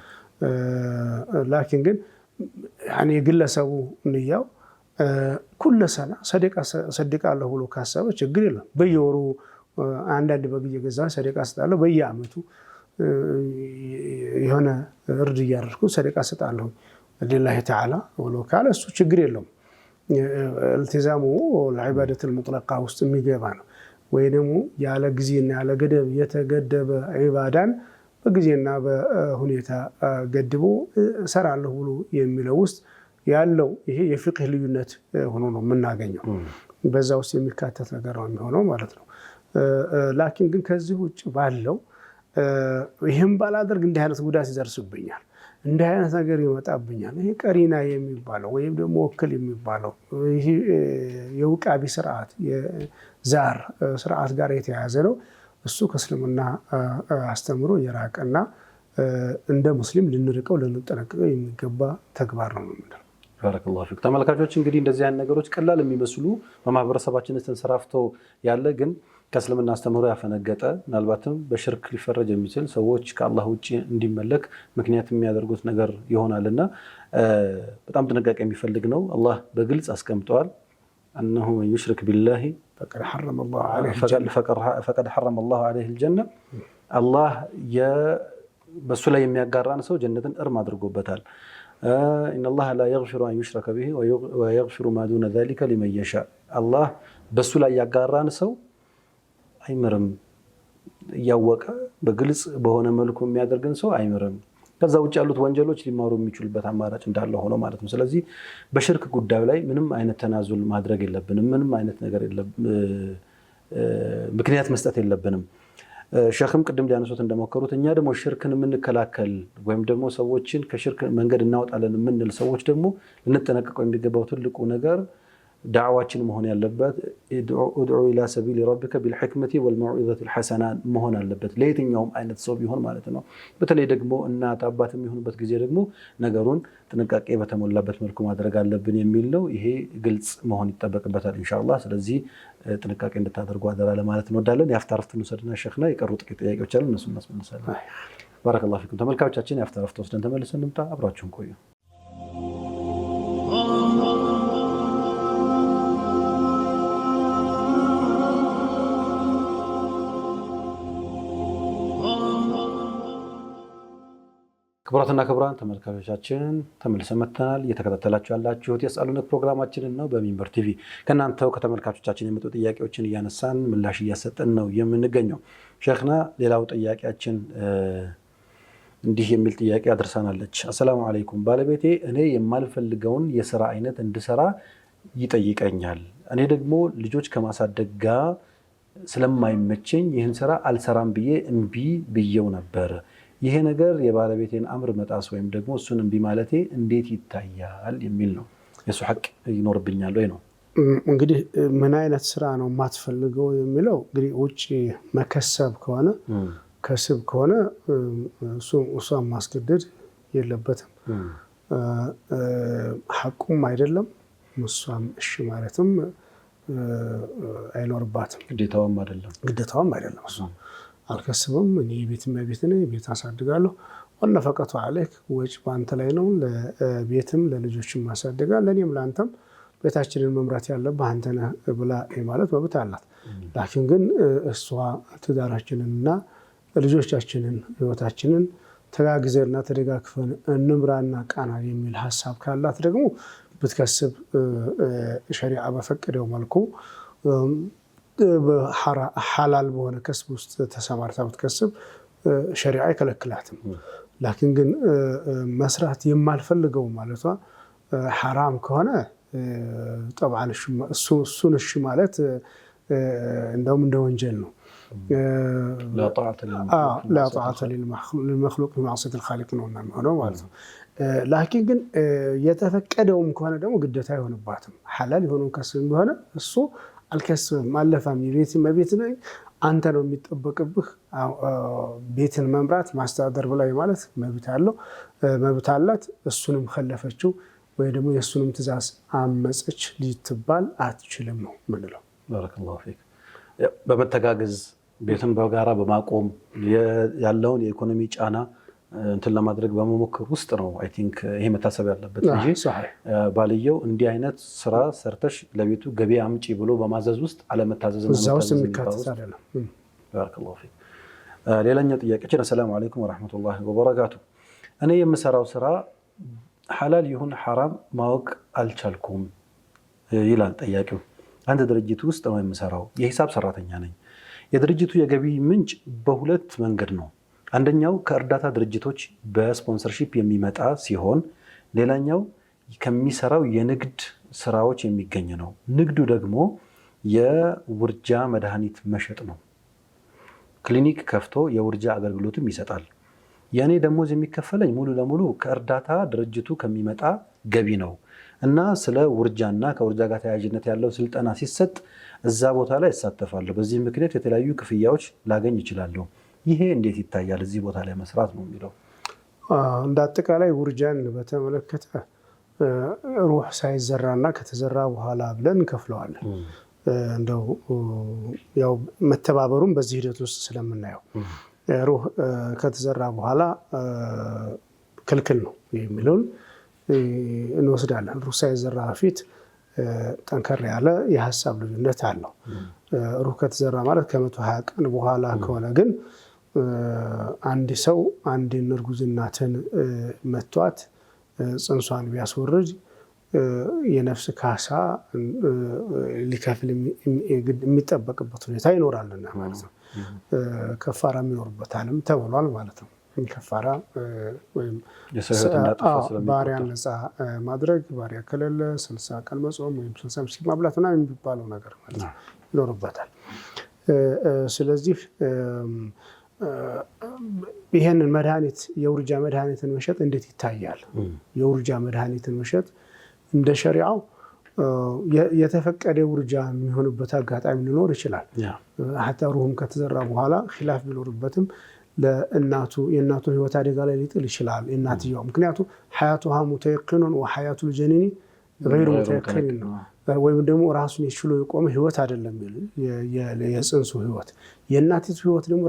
ላኪን ግን ያኔ ግለሰቡ ንያው ኩለ ሰና ሰደቃለሁ ብሎ ካሰበ ችግር የለም። በየወሩ አንዳንድ በግ እየገዛ ሰደቃ ሰጣለሁ፣ በየአመቱ የሆነ እርድ እያደረኩ ሰደቃ ሰጣለሁ ሊላሂ ተዓላ ብሎ ካለ እሱ ችግር የለውም። التزامه العبادة المطلقة ውስጥ የሚገባ ነው። ወይ ደግሞ ያለ ጊዜና ያለ ገደብ የተገደበ ዒባዳን በጊዜና በሁኔታ ገድቦ ሰራለሁ ብሎ የሚለው ውስጥ ያለው ይሄ የፍቅህ ልዩነት ሆኖ ነው የምናገኘው። በዛ ውስጥ የሚካተት ነገር ነው የሚሆነው ማለት ነው። ላኪን ግን ከዚህ ውጭ ባለው ይሄን ባላደርግ እንዲህ አይነት ጉዳት ይደርስብኛል፣ እንዲህ አይነት ነገር ይመጣብኛል፣ ይሄ ቀሪና የሚባለው ወይም ደግሞ ወክል የሚባለው ይሄ የውቃቢ ስርዓት የዛር ስርዓት ጋር የተያያዘ ነው። እሱ ከእስልምና አስተምሮ የራቀና እንደ ሙስሊም ልንርቀው ልንጠነቀቀው የሚገባ ተግባር ነው የምንለው። ባረከላሁ ፊክ። ተመልካቾች እንግዲህ እንደዚህ አይነት ነገሮች ቀላል የሚመስሉ በማህበረሰባችን ተንሰራፍተው ያለ ግን ከእስልምና አስተምሮ ያፈነገጠ ምናልባትም በሽርክ ሊፈረጅ የሚችል ሰዎች ከአላህ ውጭ እንዲመለክ ምክንያት የሚያደርጉት ነገር ይሆናልና በጣም ጥንቃቄ የሚፈልግ ነው። አላህ በግልጽ አስቀምጠዋል። أنه من يشرك بالله فقد حرم الله عليه الجنة الله በሱ ላይ የሚያጋራን ሰው ጀነትን እርም አድርጎበታል። إن الله لا يغفر أن يشرك به ويغفر ما دون ذلك لمن يشاء الله በሱ ላይ ያጋራን ሰው አይምርም። ያወቀ በግልጽ በሆነ መልኩ የሚያደርግን ሰው አይምርም። ከዛ ውጭ ያሉት ወንጀሎች ሊማሩ የሚችሉበት አማራጭ እንዳለ ሆኖ ማለት ነው። ስለዚህ በሽርክ ጉዳዩ ላይ ምንም አይነት ተናዙል ማድረግ የለብንም። ምንም አይነት ነገር ምክንያት መስጠት የለብንም። ሸክም ቅድም ሊያነሱት እንደሞከሩት እኛ ደግሞ ሽርክን የምንከላከል ወይም ደግሞ ሰዎችን ከሽርክ መንገድ እናወጣለን የምንል ሰዎች ደግሞ ልንጠነቀቀው የሚገባው ትልቁ ነገር ዳዕዋችን መሆን ያለበት ادعو الى سبيل ربك بالحكمه والموعظه الحسنه መሆን አለበት። ለየትኛውም አይነት ሰው ቢሆን ማለት ነው። በተለይ ደግሞ እናት አባት የሚሆኑበት ጊዜ ደግሞ ነገሩን ጥንቃቄ በተሞላበት መልኩ ማድረግ አለብን የሚል ነው። ይሄ ግልጽ መሆን ይጠበቅበታል ኢንሻአላህ። ስለዚህ ጥንቃቄ እንድታደርጉ አደራ ለማለት እንወዳለን። የአፍታ ረፍት እንውሰድና ሸክና የቀሩ ጥቂት ጥያቄዎች አሉ፣ እነሱን እናስመልሳለን። ባረከላሁ ፊኩም። ተመልካቾቻችን የአፍታ ረፍት ወስደን ተመልሰን እንምጣ። አብራችሁን ቆዩ። ክቡራትና ክቡራን ተመልካቾቻችን ተመልሰን መጥተናል። እየተከታተላችሁ ያላችሁት የስአሉነክ ፕሮግራማችንን ነው በሚንበር ቲቪ። ከእናንተው ከተመልካቾቻችን የመጡ ጥያቄዎችን እያነሳን ምላሽ እያሰጠን ነው የምንገኘው። ሸክና ሌላው ጥያቄያችን እንዲህ የሚል ጥያቄ አድርሳናለች። አሰላሙ አለይኩም፣ ባለቤቴ እኔ የማልፈልገውን የስራ አይነት እንድሰራ ይጠይቀኛል። እኔ ደግሞ ልጆች ከማሳደግ ጋር ስለማይመቸኝ ይህን ስራ አልሰራም ብዬ እምቢ ብዬው ነበር። ይሄ ነገር የባለቤቴን አምር መጣስ ወይም ደግሞ እሱን እምቢ ማለቴ እንዴት ይታያል የሚል ነው። የሱ ሐቅ ይኖርብኛል ወይ ነው። እንግዲህ ምን አይነት ስራ ነው የማትፈልገው የሚለው እንግዲህ ውጭ መከሰብ ከሆነ ከስብ ከሆነ እሷን ማስገደድ የለበትም። ሐቁም አይደለም፣ እሷም እሺ ማለትም አይኖርባትም። ግዴታውም አይደለም። እሷ አልከስብም፣ እኔ ቤት ነኝ፣ ቤት አሳድጋለሁ። ወነፈቀቱ አለይክ ወጭ በአንተ ላይ ነው፣ ለቤትም ለልጆችም ማሳደጋል፣ ለእኔም ለአንተም ቤታችንን መምራት ያለብህ አንተ ነህ ብላ ማለት መብት አላት። ላኪን ግን እሷ ትዳራችንንና ልጆቻችንን ህይወታችንን ተጋግዘንና ተደጋግፈን እንምራና ቃና የሚል ሀሳብ ካላት ደግሞ ብትከስብ ሸሪዓ በፈቀደው መልኩ ሐላል በሆነ ከስብ ውስጥ ተሰማርታ ብትከስብ ሸሪዓ አይከለክላትም። ላኪን ግን መስራት የማልፈልገው ማለቷ ሐራም ከሆነ ጠብዓን እሱን እሺ ማለት እንደውም እንደ ወንጀል ነው። لا طاعة للمخلوق في معصية الخالق ነውና የሚሆነው ማለት ነው። ላኪን ግን የተፈቀደውም ከሆነ ደግሞ ግዴታ አይሆንባትም። ሐላል የሆነውን ከስብ ቢሆን እሱ አልከስብም አለፋም የቤት ነኝ አንተ ነው የሚጠበቅብህ ቤትን መምራት ማስተዳደር ብላይ ማለት መብት አላት። እሱንም ከለፈችው ወይ ደግሞ የእሱንም ትእዛዝ አመፀች ሊትባል አትችልም ነው ምንለው። ባረከላሁ ፊክ። በመተጋገዝ ቤትን በጋራ በማቆም ያለውን የኢኮኖሚ ጫና እንትን ለማድረግ በመሞከር ውስጥ ነው አይ ቲንክ ይሄ መታሰብ ያለበት እንጂ ባልየው እንዲህ አይነት ስራ ሰርተሽ ለቤቱ ገቢ አምጪ ብሎ በማዘዝ ውስጥ አለመታዘዝ ነው። እዛው የሚካተት አይደለም። ባረከላሁ ፊክ። ሌላኛው ጥያቄችን አሰላሙ አለይኩም ወራህመቱላሂ ወበረካቱ። እኔ የምሰራው ስራ ሐላል ይሁን ሐራም ማወቅ አልቻልኩም ይላል ጠያቂው። አንድ ድርጅት ውስጥ ነው የምሰራው፣ የሂሳብ ሰራተኛ ነኝ። የድርጅቱ የገቢ ምንጭ በሁለት መንገድ ነው። አንደኛው ከእርዳታ ድርጅቶች በስፖንሰርሺፕ የሚመጣ ሲሆን ሌላኛው ከሚሰራው የንግድ ስራዎች የሚገኝ ነው። ንግዱ ደግሞ የውርጃ መድኃኒት መሸጥ ነው። ክሊኒክ ከፍቶ የውርጃ አገልግሎትም ይሰጣል። የእኔ ደሞዝ የሚከፈለኝ ሙሉ ለሙሉ ከእርዳታ ድርጅቱ ከሚመጣ ገቢ ነው እና ስለ ውርጃና ከውርጃ ጋር ተያያዥነት ያለው ስልጠና ሲሰጥ እዛ ቦታ ላይ እሳተፋለሁ። በዚህ ምክንያት የተለያዩ ክፍያዎች ላገኝ እችላለሁ። ይሄ እንዴት ይታያል? እዚህ ቦታ ላይ መስራት ነው የሚለው። እንደ አጠቃላይ ውርጃን በተመለከተ ሩህ ሳይዘራና ከተዘራ በኋላ ብለን እንከፍለዋለን። እንደው ያው መተባበሩን በዚህ ሂደት ውስጥ ስለምናየው ሩህ ከተዘራ በኋላ ክልክል ነው የሚለውን እንወስዳለን። ሩህ ሳይዘራ በፊት ጠንከር ያለ የሀሳብ ልዩነት አለው። ሩህ ከተዘራ ማለት ከ120 ቀን በኋላ ከሆነ ግን አንድ ሰው አንድን እርጉዝ እናትን መቷት ጽንሷን ቢያስወርድ የነፍስ ካሳ ሊከፍል የሚጠበቅበት ሁኔታ ይኖራልና ማለት ነው። ከፋራ የሚኖርበታልም ተብሏል ማለት ነው። ከፋራ ወይም ባሪያን ነፃ ማድረግ፣ ባሪያ ከሌለ 60 ቀን መጾም ወይም 60 ምስኪን ማብላት እና የሚባለው ነገር ማለት ነው ይኖርበታል። ስለዚህ ይሄንን መድኃኒት የውርጃ መድኃኒትን መሸጥ እንዴት ይታያል? የውርጃ መድኃኒትን መሸጥ እንደ ሸሪዓው የተፈቀደ ውርጃ የሚሆንበት አጋጣሚ ሊኖር ይችላል። ሐታ ሩህም ከተዘራ በኋላ ኺላፍ ቢኖርበትም የእናቱ ህይወት አደጋ ላይ ሊጥል ይችላል። እናትየው ምክንያቱም ሐያቱሃ ሙተየቂኑን ወሐያቱል ጀኒኒ ገይሩ ሙተየቂን ነው። ወይም ደግሞ ራሱን የችሎ የቆመ ህይወት አይደለም የጽንሱ ህይወት። የእናቲቱ ህይወት ደግሞ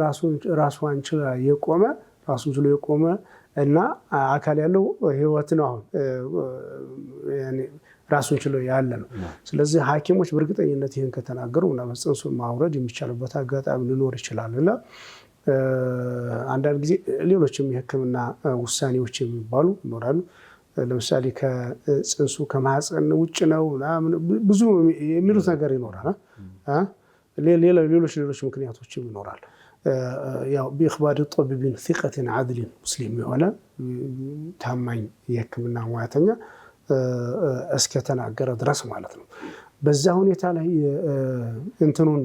ራሱን ችሎ የቆመ እና አካል ያለው ህይወት ነው። አሁን ራሱን ችሎ ያለ ነው። ስለዚህ ሐኪሞች በእርግጠኝነት ይህን ከተናገሩ እና ጽንሱን ማውረድ የሚቻልበት አጋጣሚ ሊኖር ይችላል እና አንዳንድ ጊዜ ሌሎችም የህክምና ውሳኔዎች የሚባሉ ይኖራሉ። ለምሳሌ ከጽንሱ ከማህፀን ውጭ ነው ብዙ የሚሉት ነገር ይኖራል። ሌሎች ምክንያቶችም ይኖራል። ያው بإخبار طبيب ثقة عادل ሙስሊም የሆነ ታማኝ የህክምና ሙያተኛ እስከተናገረ ድረስ ማለት ነው። በዛ ሁኔታ ላይ እንትኑን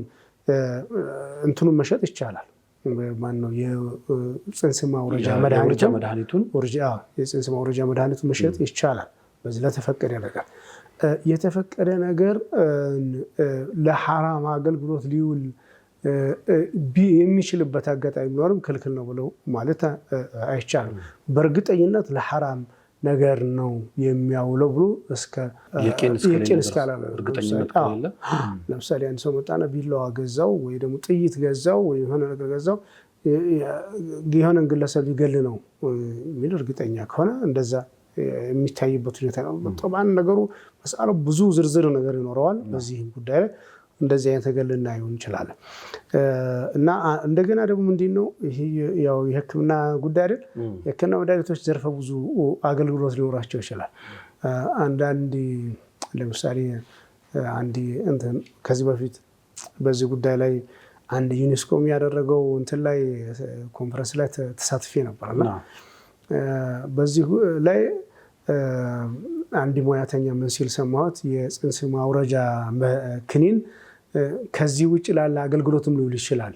መሸጥ ይቻላል። ማነው የጽንስ ማውረጃ መድኃኒቱን የጽንስ ማውረጃ መድኃኒቱን መሸጥ ይቻላል። በዚህ ለተፈቀደ ነገር የተፈቀደ ነገር ለሐራም አገልግሎት ሊውል የሚችልበት አጋጣሚ ቢኖርም ክልክል ነው ብለው ማለት አይቻልም። በእርግጠኝነት ለሐራም ነገር ነው የሚያውለው ብሎ እስከ የቂን እስካላለ እርግጠኝነት ካለ ለምሳሌ አንድ ሰው መጣና ቢላዋ ገዛው ወይ ደግሞ ጥይት ገዛው ወይ የሆነ ነገር ገዛው የሆነ ግለሰብ ሊገል ነው የሚል እርግጠኛ ከሆነ እንደዛ የሚታይበት ሁኔታ ነው። በጣም ነገሩ መስአለው ብዙ ዝርዝር ነገር ይኖረዋል። በዚህ ጉዳይ ላይ እንደዚህ አይነት ነገር ልናየው እንችላለን። እና እንደገና ደግሞ ምንድነው ይሄ ያው የህክምና ጉዳይ አይደል? የህክምና መድኃኒቶች ዘርፈ ብዙ አገልግሎት ሊኖራቸው ይችላል። አንዳንድ ለምሳሌ ከዚህ በፊት በዚህ ጉዳይ ላይ አንድ ዩኔስኮ ያደረገው ላይ ኮንፈረንስ ላይ ተሳትፌ ነበርና በዚህ ላይ አንድ ሙያተኛ ምን ሲል ሰማሁት፣ የጽንስ ማውረጃ ክኒን ከዚህ ውጭ ላለ አገልግሎትም ሊውል ይችላል።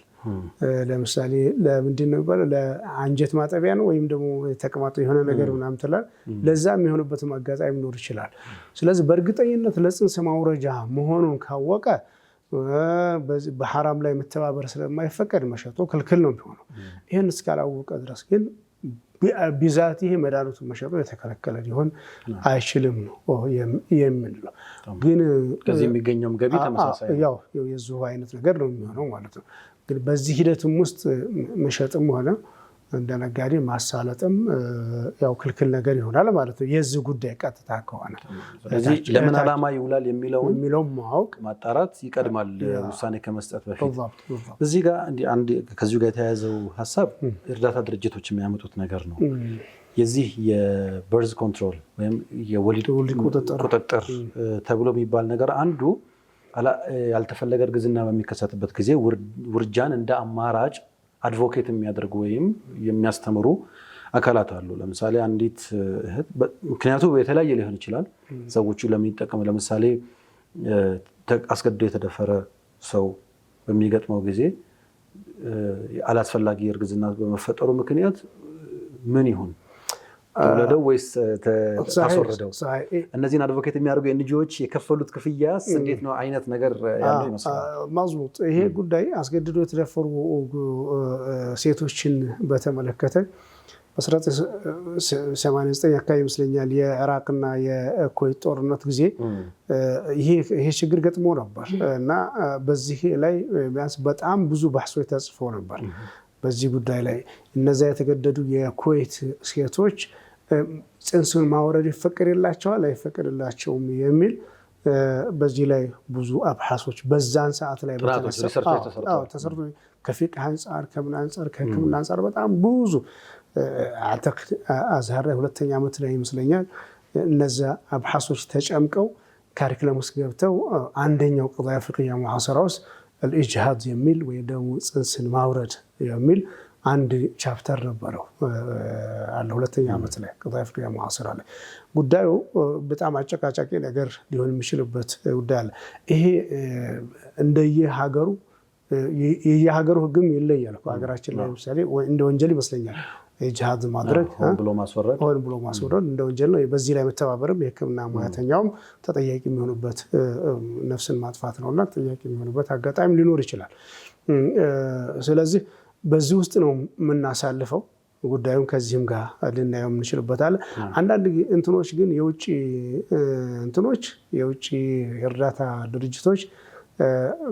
ለምሳሌ ለምንድነው የሚባለው ለአንጀት ማጠቢያ ነው ወይም ደግሞ ተቀማጦ የሆነ ነገር ምናምን ትላል፣ ለዛ የሚሆንበትም አጋጣሚ ሊኖር ይችላል። ስለዚህ በእርግጠኝነት ለጽንስ ማውረጃ መሆኑን ካወቀ በሐራም ላይ መተባበር ስለማይፈቀድ መሸጡ ክልክል ነው የሚሆነው። ይህን እስካላወቀ ድረስ ግን ቢዛቲህ መድኃኒቱን መሸጡ የተከለከለ ሊሆን አይችልም ነው የምንለው። ግን ከዚህ የሚገኘውም ገቢ ተመሳሳይ ያው የዚሁ አይነት ነገር ነው የሚሆነው ማለት ነው። ግን በዚህ ሂደትም ውስጥ መሸጥም ሆነ እንደ ነጋዴ ማሳለጥም ያው ክልክል ነገር ይሆናል ማለት ነው የዚህ ጉዳይ ቀጥታ ከሆነ። ስለዚህ ለምን ዓላማ ይውላል የሚለው ማወቅ ማጣራት ይቀድማል ውሳኔ ከመስጠት በፊት። እዚህ ጋር አንድ ከዚሁ ጋር የተያያዘው ሀሳብ እርዳታ ድርጅቶች የሚያመጡት ነገር ነው። የዚህ የበርዝ ኮንትሮል ወይም የወሊድ ቁጥጥር ተብሎ የሚባል ነገር አንዱ ያልተፈለገ እርግዝና በሚከሰትበት ጊዜ ውርጃን እንደ አማራጭ አድቮኬት የሚያደርጉ ወይም የሚያስተምሩ አካላት አሉ። ለምሳሌ አንዲት እህት ምክንያቱ የተለያየ ሊሆን ይችላል። ሰዎቹ ለሚጠቀሙ ለምሳሌ አስገድዶ የተደፈረ ሰው በሚገጥመው ጊዜ አላስፈላጊ እርግዝና በመፈጠሩ ምክንያት ምን ይሁን ተወለደው ወይስ ታስወረደው? እነዚህን አድቮኬት የሚያደርጉ ኤንጂኦዎች የከፈሉት ክፍያስ እንዴት ነው አይነት ነገር ያለው ይመስላል። ማዝሙት ይሄ ጉዳይ አስገድዶ የተደፈሩ ሴቶችን በተመለከተ በ1989 አካባቢ ይመስለኛል የኢራቅና የኩዌት ጦርነት ጊዜ ይሄ ችግር ገጥሞ ነበር እና በዚህ ላይ ቢያንስ በጣም ብዙ ባሕሶች ተጽፎ ነበር በዚህ ጉዳይ ላይ። እነዚያ የተገደዱ የኩዌት ሴቶች ጽንሱን ማውረድ ይፈቀድላቸዋል አይፈቀድላቸውም የሚል በዚህ ላይ ብዙ አብሐሶች በዛን ሰዓት ላይ ተሰርቶ ከፊቅህ አንጻር ከምን አንጻር ከሕክምና አንጻር በጣም ብዙ አዝሃር ሁለተኛ ዓመት ላይ ይመስለኛል እነዚያ አብሐሶች ተጨምቀው ካሪክለም ውስጥ ገብተው አንደኛው ቅضያ ፍቅህያ ሙዓሰራ ውስጥ الإجهاض የሚል ወይ ደግሞ ጽንስን ማውረድ የሚል አንድ ቻፕተር ነበረው አለ ሁለተኛ ዓመት ላይ ቅضያ ፍቅህያ ሙዓሰራ ላይ። ጉዳዩ በጣም አጨቃጫቂ ነገር ሊሆን የሚችልበት ጉዳይ አለ። ይሄ የየሀገሩ ህግም ይለያል። ሀገራችን ላይ ለምሳሌ እንደ ወንጀል ይመስለኛል ኢጅሃድ ማድረግ ሆን ብሎ ማስወረድ እንደ ወንጀል ነው። በዚህ ላይ መተባበርም የሕክምና ሙያተኛውም ተጠያቂ የሚሆኑበት ነፍስን ማጥፋት ነውና ተጠያቂ የሚሆኑበት አጋጣሚ ሊኖር ይችላል። ስለዚህ በዚህ ውስጥ ነው የምናሳልፈው ጉዳዩን ከዚህም ጋር ልናየው የምንችልበታል። አንዳንድ እንትኖች ግን የውጭ እርዳታ ድርጅቶች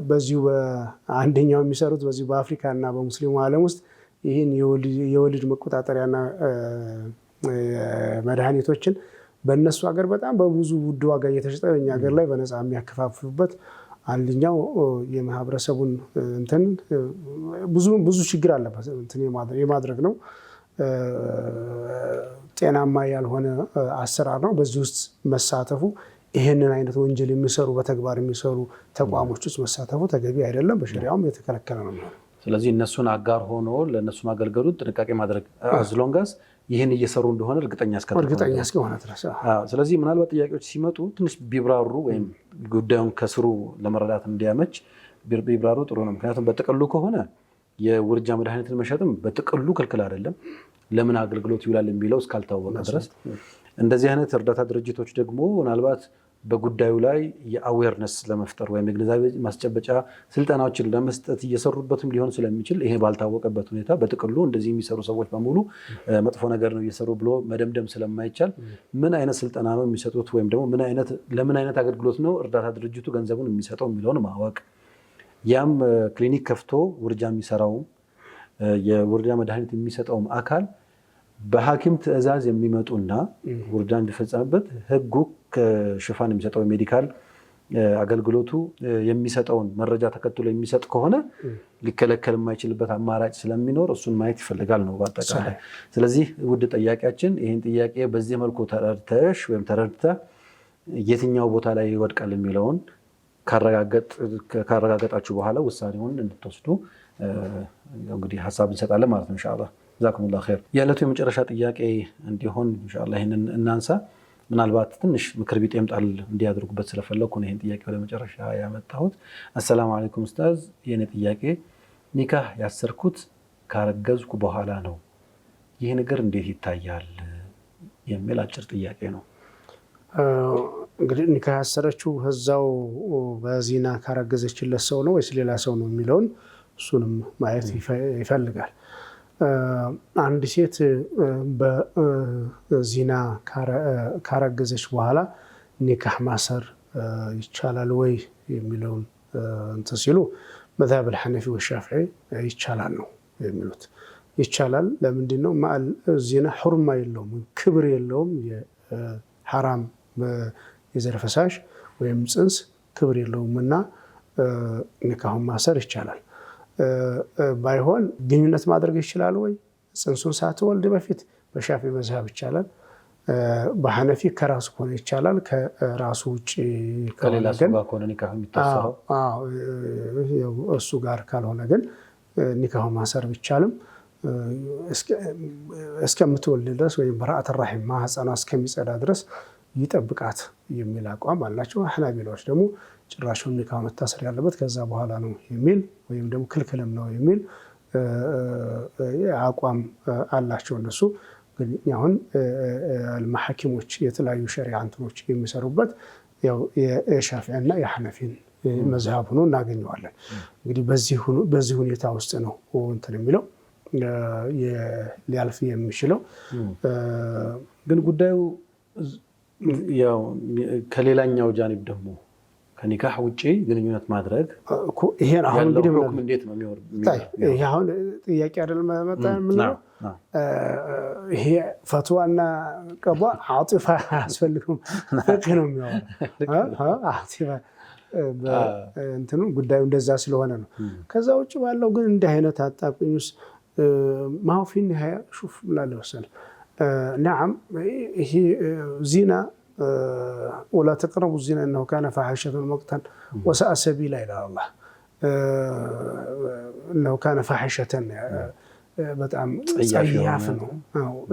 በዚሁ በአንደኛው የሚሰሩት በዚሁ በአፍሪካና በሙስሊሙ ዓለም ውስጥ ይህን የወሊድ መቆጣጠሪያና መድኃኒቶችን በእነሱ ሀገር በጣም በብዙ ውድ ዋጋ እየተሸጠ በእኛ ሀገር ላይ በነፃ የሚያከፋፍሉበት አንደኛው የማህበረሰቡን እንትን ብዙ ችግር አለበት እንትን የማድረግ ነው። ጤናማ ያልሆነ አሰራር ነው። በዚህ ውስጥ መሳተፉ ይህንን አይነት ወንጀል የሚሰሩ በተግባር የሚሰሩ ተቋሞች ውስጥ መሳተፉ ተገቢ አይደለም፣ በሸሪዓውም የተከለከለ ነው። ስለዚህ እነሱን አጋር ሆኖ ለእነሱ ማገልገሉን ጥንቃቄ ማድረግ አዝሎንጋስ ይህን እየሰሩ እንደሆነ እርግጠኛ እስከሆነ ድረስ። ስለዚህ ምናልባት ጥያቄዎች ሲመጡ ትንሽ ቢብራሩ ወይም ጉዳዩን ከስሩ ለመረዳት እንዲያመች ቢብራሩ ጥሩ ነው። ምክንያቱም በጥቅሉ ከሆነ የውርጃ መድኃኒትን መሸጥም በጥቅሉ ክልክል አይደለም። ለምን አገልግሎት ይውላል የሚለው እስካልታወቀ ድረስ እንደዚህ አይነት እርዳታ ድርጅቶች ደግሞ ምናልባት በጉዳዩ ላይ የአዌርነስ ለመፍጠር ወይም የግንዛቤ ማስጨበጫ ስልጠናዎችን ለመስጠት እየሰሩበትም ሊሆን ስለሚችል ይሄ ባልታወቀበት ሁኔታ በጥቅሉ እንደዚህ የሚሰሩ ሰዎች በሙሉ መጥፎ ነገር ነው እየሰሩ ብሎ መደምደም ስለማይቻል ምን አይነት ስልጠና ነው የሚሰጡት ወይም ደግሞ ለምን አይነት አገልግሎት ነው እርዳታ ድርጅቱ ገንዘቡን የሚሰጠው የሚለውን ማወቅ፣ ያም ክሊኒክ ከፍቶ ውርጃ የሚሰራውም የውርጃ መድኃኒት የሚሰጠውም አካል በሐኪም ትዕዛዝ የሚመጡና ውርጃ እንዲፈጸምበት ህጉ ከሽፋን የሚሰጠው ሜዲካል አገልግሎቱ የሚሰጠውን መረጃ ተከትሎ የሚሰጥ ከሆነ ሊከለከል የማይችልበት አማራጭ ስለሚኖር እሱን ማየት ይፈልጋል ነው በአጠቃላይ። ስለዚህ ውድ ጠያቂያችን ይህን ጥያቄ በዚህ መልኩ ተረድተሽ ወይም ተረድተህ የትኛው ቦታ ላይ ይወድቃል የሚለውን ካረጋገጣችሁ በኋላ ውሳኔውን እንድትወስዱ እንግዲህ ሀሳብ እንሰጣለን ማለት ነው ኢንሻአላህ። ጀዛኩሙላህ ኸይር። የዕለቱ የመጨረሻ ጥያቄ እንዲሆን ኢንሻአላህ ይህንን እናንሳ። ምናልባት ትንሽ ምክር ቢጤም ጣል እንዲያደርጉበት ስለፈለኩ ነው ይህን ጥያቄ ወደ መጨረሻ ያመጣሁት። አሰላሙ አለይኩም ኡስታዝ፣ የኔ ጥያቄ ኒካህ ያሰርኩት ካረገዝኩ በኋላ ነው። ይህ ነገር እንዴት ይታያል የሚል አጭር ጥያቄ ነው። እንግዲህ ኒካህ ያሰረችው እዛው በዚና ካረገዘችለት ሰው ነው ወይስ ሌላ ሰው ነው የሚለውን እሱንም ማየት ይፈልጋል። አንድ ሴት በዚና ካረገዘች በኋላ ኒካህ ማሰር ይቻላል ወይ የሚለውን እንትን ሲሉ መዝሀብ አልሐነፊ ወሻፊዒ ይቻላል ነው የሚሉት። ይቻላል። ለምንድን ነው? ማል ዚና ሑርማ የለውም፣ ክብር የለውም። የሐራም የዘር ፈሳሽ ወይም ጽንስ ክብር የለውም እና ኒካሁን ማሰር ይቻላል። ባይሆን ግንኙነት ማድረግ ይችላል ወይ ጽንሱን ሳትወልድ በፊት? በሻፊ መዝሀብ ይቻላል። በሐነፊ ከራሱ ከሆነ ይቻላል። ከራሱ ውጭ ከሌላ ሰው ጋር ከሆነ ኒካህ የሚታሰረው እሱ ጋር ካልሆነ ግን ኒካሁን ማሰር ቢቻልም እስከምትወልድ ድረስ ወይም በራአት ራሒም ማህፀኗ እስከሚጸዳ ድረስ ይጠብቃት የሚል አቋም አላቸው። ሐናቢላዎች ደግሞ ጭራሹን ኒካህ መታሰር ያለበት ከዛ በኋላ ነው የሚል ወይም ደግሞ ክልክልም ነው የሚል አቋም አላቸው እነሱ። ግን አሁን ሐኪሞች የተለያዩ ሸሪዓ እንትኖች የሚሰሩበት ያው የሻፊዒና የሐነፊን መዝሀብ ሆኖ እናገኘዋለን። እንግዲህ በዚህ ሁኔታ ውስጥ ነው እንትን የሚለው ሊያልፍ የሚችለው። ግን ጉዳዩ ያው ከሌላኛው ጃኒብ ደግሞ ከኒካህ ውጪ ግንኙነት ማድረግ ይሄን አሁን እንግዲህ እንዴት ነው የሚወር? ይሄ አሁን ጥያቄ አይደል መጣ ምንለው? ይሄ ፈትዋና ቀባ አጥፋ አያስፈልግም፣ ፍቅህ ነው የሚያወራው። አጥፋ እንትኑ ጉዳዩ እንደዛ ስለሆነ ነው። ከዛ ውጭ ባለው ግን እንዲህ አይነት አጣብቂኝ ውስጥ ማው ፊ ኒሃያ ሹፍ ብላለ ወሰለ نعم هي زنا ولا تقربوا الزنا انه كان فاحشة ومقتا وساء سبيلا الى الله انه كان فاحشة በጣም ጸያፍ ነው።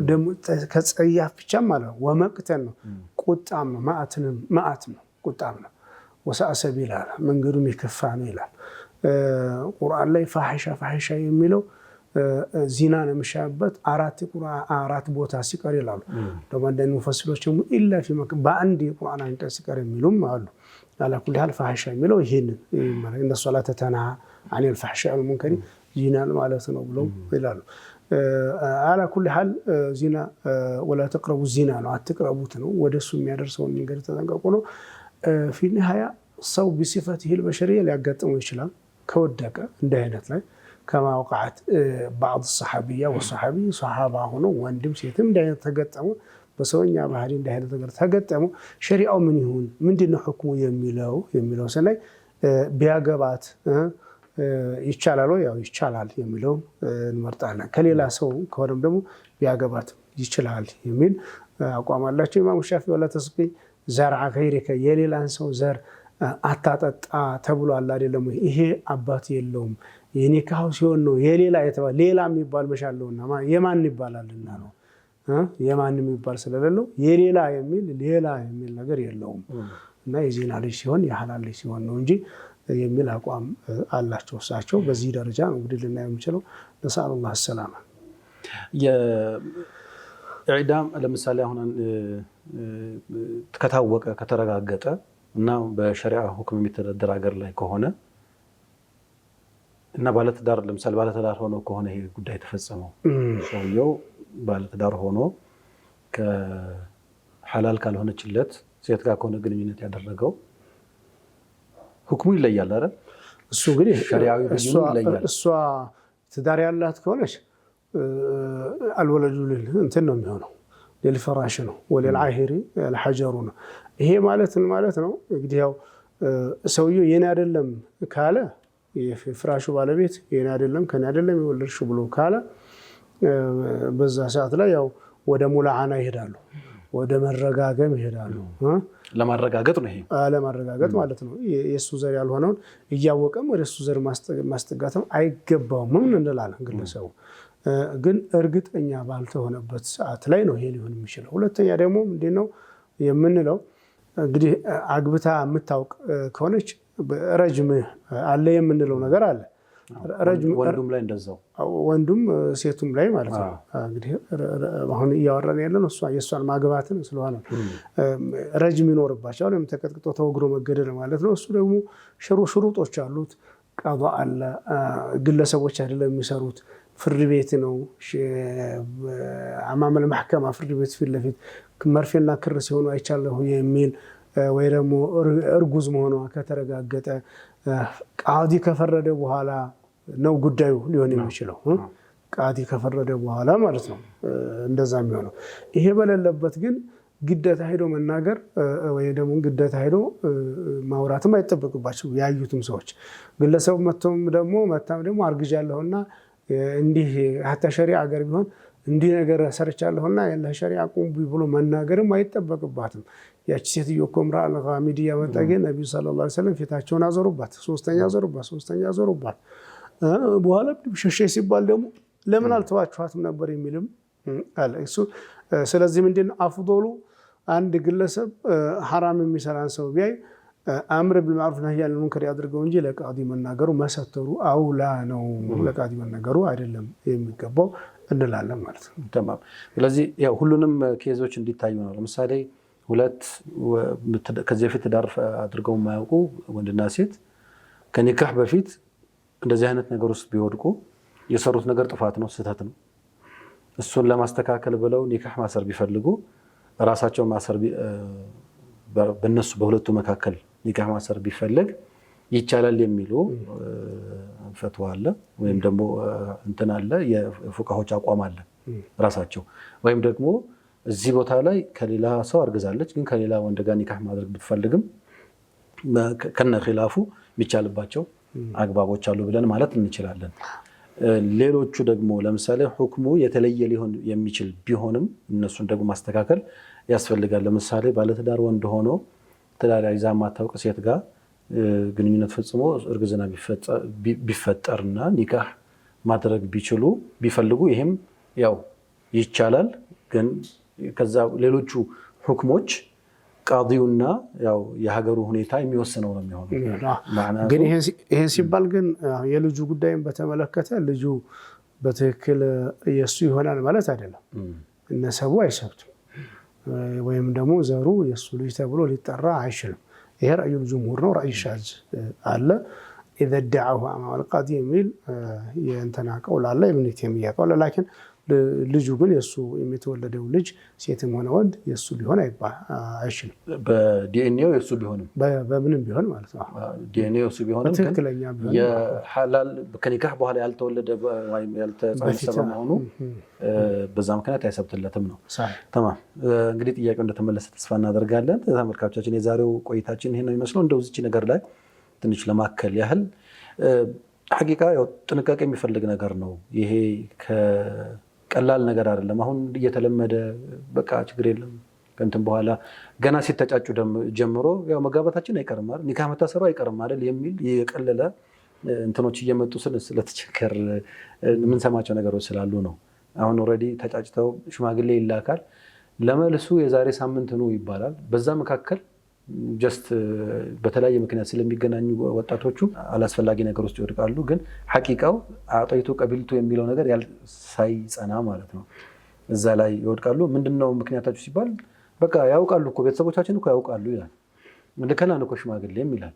ደግሞ ከጸያፍ ብቻ ማለት ነው ወመቅተን ነው ቁጣም ነው ማአት ነው ቁጣም ነው። ወሰአሰ ሰቢላ መንገዱም የከፋ ነው ይላል ቁርአን ላይ። ፋሒሻ የሚለው ዚናን የምሻበት አራት ቦታ ሲቀር ይላሉ። ደግሞ አንዳንድ ሙፈሲሮች ደግሞ ኢላ ፊ በአንድ የቁርአን አንቀጽ ሲቀር የሚሉም አሉ። አላ ኩሊ ሐል ፋሒሻ የሚለው ይሄንን ማለት እነ ሶላተ ተንሃ አኒል ፋሕሻኢ ወልሙንከሪ ዚናን ማለት ነው ብለው ይላሉ። አላ ኩሊ ሐል ዚና ወላ ተቅረቡ ዚና ነው፣ አትቅረቡት ነው። ወደሱ የሚያደርሰውን መንገድ ተጠንቀቁ ነው። ፊ ኒሃያ ሰው بصفته البشريه ሊያጋጥመው ይችላል ከወደቀ እንደ አይነት ላይ كما وقعت بعض الصحابيه والصحابي صحابه ሆኖ ወንድም ሴትም እንደ አይነት ተገጠሙ። በሰውኛ ባህሪ እንደ አይነት ነገር ተገጠሙ። ሸሪዓው ምን ይሁን ምንድነው ሁክሙ የሚለው ሰላይ ቢያገባት ይቻላል ወይ? ያው ይቻላል የሚለው እንመርጣለን። ከሌላ ሰው ከሆነም ደግሞ ቢያገባት ይችላል የሚል አቋም አላቸው። ኢማሙ ሻፊዒ ወላ ተስቂ ዘርዓ ገይሪከ የሌላን ሰው ዘር አታጠጣ ተብሏል አይደለም? ይሄ አባት የለውም የኒካሁ ሲሆን ነው የሌላ የተባለ ሌላ የሚባል መሻለውና የማን ይባላልና ነው። የማን የሚባል ስለሌለው የሌላ የሚል ነገር የለውም። እና የዚና ልጅ ሲሆን የሐላል ልጅ ሲሆን ነው እንጂ የሚል አቋም አላቸው እሳቸው። በዚህ ደረጃ ነው እንግዲህ ልናየው የምንችለው። ነስአሉላህ ሰላማ። የኢዕዳም ለምሳሌ አሁን ከታወቀ ከተረጋገጠ እና በሸሪዓ ሁክም የሚተዳደር ሀገር ላይ ከሆነ እና ባለትዳር ለምሳሌ ባለትዳር ሆኖ ከሆነ ይሄ ጉዳይ ተፈጸመው ሰውየው ባለትዳር ሆኖ ከሐላል ካልሆነችለት ሴት ጋር ከሆነ ግንኙነት ያደረገው ሁክሙ ይለያል አይደል? እሱ እንግዲህ ሸሪዓዊ ብይኑ ይለያል። እሷ ትዳር ያላት ከሆነች አልወለዱ እንትን ነው የሚሆነው ለልፈራሽ ነው ወለልዓሂሪ الحجر ነው። ይሄ ማለት ነው እንግዲህ ያው ሰውየው የኔ አይደለም ካለ የፍራሹ ባለቤት የኔ አይደለም ከኔ አይደለም የወለድሽ ብሎ ካለ በዛ ሰዓት ላይ ያው ወደ ሙላዓና ይሄዳሉ፣ ወደ መረጋገም ይሄዳሉ። ለማረጋገጥ ነው ይሄ ለማረጋገጥ ማለት ነው። የሱ ዘር ያልሆነውን እያወቀም ወደ እሱ ዘር ማስጠጋትም አይገባውም እንላለን። ግለሰቡ ግን እርግጠኛ ባልተሆነበት ሰዓት ላይ ነው ይሄ ሊሆን የሚችለው። ሁለተኛ ደግሞ ምንድነው የምንለው እንግዲህ አግብታ የምታውቅ ከሆነች ረጅም አለ የምንለው ነገር አለ። ወንዱም ላይ እንደዛው ወንዱም ሴቱም ላይ ማለት ነው። እንግዲህ አሁን እያወራን ያለነው የእሷን ማግባትን ስለሆነ ረጅም ይኖርባቸዋል ወይም ተቀጥቅጦ ተወግሮ መገደል ማለት ነው። እሱ ደግሞ ሽሩጦች አሉት። ቀዷ አለ። ግለሰቦች አይደለም የሚሰሩት ፍርድ ቤት ነው አማመል ማህከማ ፍርድ ቤት ፊት ለፊት መርፌና ክር ሲሆኑ አይቻለሁ የሚል ወይ ደግሞ እርጉዝ መሆኗ ከተረጋገጠ ቃዲ ከፈረደ በኋላ ነው ጉዳዩ ሊሆን የሚችለው። ቃዲ ከፈረደ በኋላ ማለት ነው እንደዛ የሚሆነው። ይሄ በሌለበት ግን ግዴታ ሄዶ መናገር ወይ ደግሞ ግዴታ ሄዶ ማውራትም አይጠበቅባቸው ያዩትም ሰዎች ግለሰብ መተም ደግሞ አርግጃለሁና እንዲህ ሀታ ሸሪዓ ሀገር ቢሆን እንዲህ ነገር ሰርቻለሁና ያለ ሸሪዓ ቁም ብሎ መናገርም አይጠበቅባትም። ያቺ ሴትዮ እኮ ምራ አልጋሚዲያ መጣገ ነብዩ ሰለላሁ ዐለይሂ ወሰለም ፊታቸውን አዞሩባት፣ ሶስተኛ አዞሩባት። በኋላ ሸሸ ሲባል ደግሞ ለምን አልተዋችኋትም ነበር የሚልም አለ እሱ። ስለዚህ ምንድነው አፍዶሉ አንድ ግለሰብ ሐራም የሚሰራን ሰው ቢያይ አምር ቢልማዕሩፍ ነህይ ዐኒል ሙንከር ያድርገው እንጂ ለቃዲ መናገሩ መሰተሩ አውላ ነው። ለቃዲ መናገሩ አይደለም የሚገባው እንላለን ማለት ነው። ተማም። ስለዚህ ያው ሁሉንም ኬዞች እንዲታዩ ነው። ለምሳሌ ሁለት ከዚህ በፊት ትዳር አድርገው የማያውቁ ወንድና ሴት ከኒካህ በፊት እንደዚህ አይነት ነገር ውስጥ ቢወድቁ የሰሩት ነገር ጥፋት ነው፣ ስህተት ነው። እሱን ለማስተካከል ብለው ኒካህ ማሰር ቢፈልጉ ራሳቸው ማሰር በእነሱ በሁለቱ መካከል ኒካህ ማሰር ቢፈልግ ይቻላል የሚሉ ፈትዋ አለ፣ ወይም ደግሞ እንትን አለ፣ የፉቃሆች አቋም አለ ራሳቸው። ወይም ደግሞ እዚህ ቦታ ላይ ከሌላ ሰው አርግዛለች፣ ግን ከሌላ ወንድ ጋር ኒካህ ማድረግ ብትፈልግም ከነ ኺላፉ የሚቻልባቸው አግባቦች አሉ ብለን ማለት እንችላለን። ሌሎቹ ደግሞ ለምሳሌ ሁክሙ የተለየ ሊሆን የሚችል ቢሆንም እነሱን ደግሞ ማስተካከል ያስፈልጋል። ለምሳሌ ባለትዳር ወንድ ሆኖ ትዳር ይዛ የማታውቅ ሴት ጋር ግንኙነት ፈጽሞ እርግዝና ቢፈጠርና ኒካህ ማድረግ ቢፈልጉ ይሄም ያው ይቻላል። ግን ከዛ ሌሎቹ ሁክሞች ቃዲውና ያው የሀገሩ ሁኔታ የሚወስነው ነው የሚሆነው። ግን ይሄ ሲባል ግን የልጁ ጉዳይን በተመለከተ ልጁ በትክክል የሱ ይሆናል ማለት አይደለም። እነሰቡ አይሰብትም ወይም ደግሞ ዘሩ የሱ ልጅ ተብሎ ሊጠራ አይችልም። ይሄ ራእዩ ጅምሁር ነው። ራእይ ሻዝ አለ اذا ادعاه امام القاضي የሚል የእንተና ቀውል አለ፣ ኢብኑ ተይሚያ ቀውል። ላኪን ልጁ ግን የሱ የሚተወለደው ልጅ ሴትም ሆነ ወንድ የሱ ሊሆን አይችልም። በዲኤንኤው የሱ ቢሆንም በምንም ቢሆን ማለት ነው። ዲኤንኤው የሱ ቢሆንም ትክክለኛ ቢሆን የሐላል ከኒካህ በኋላ ያልተወለደ ወይም ያልተጸነሰ መሆኑ በዛ ምክንያት አይሰብትለትም ነው። ተማም። እንግዲህ ጥያቄው እንደተመለሰ ተስፋ እናደርጋለን። ተመልካቾቻችን የዛሬው ቆይታችን ይሄን ነው የሚመስለው። እንደው እዚህ ነገር ላይ ትንሽ ለማከል ያህል ሐቂቃ ያው ጥንቃቄ የሚፈልግ ነገር ነው። ይሄ ቀላል ነገር አይደለም። አሁን እየተለመደ በቃ ችግር የለም ከእንትን በኋላ ገና ሲተጫጩ ጀምሮ ያው መጋባታችን አይቀርም አይደል፣ ኒካህ መታሰሩ አይቀርም አይደል የሚል የቀለለ እንትኖች እየመጡ ስለተቸከር የምንሰማቸው ነገሮች ስላሉ ነው። አሁን ኦልሬዲ ተጫጭተው ሽማግሌ ይላካል፣ ለመልሱ የዛሬ ሳምንት ነው ይባላል። በዛ መካከል ጀስት በተለያየ ምክንያት ስለሚገናኙ ወጣቶቹ አላስፈላጊ ነገር ውስጥ ይወድቃሉ። ግን ሐቂቃው አጠይቱ ቀቢልቱ የሚለው ነገር ሳይጸና ማለት ነው እዛ ላይ ይወድቃሉ። ምንድነው ምክንያታችሁ ሲባል በቃ ያውቃሉ እኮ ቤተሰቦቻችን እኮ ያውቃሉ ይላል። እንደከላን እኮ ሽማግሌም ይላል።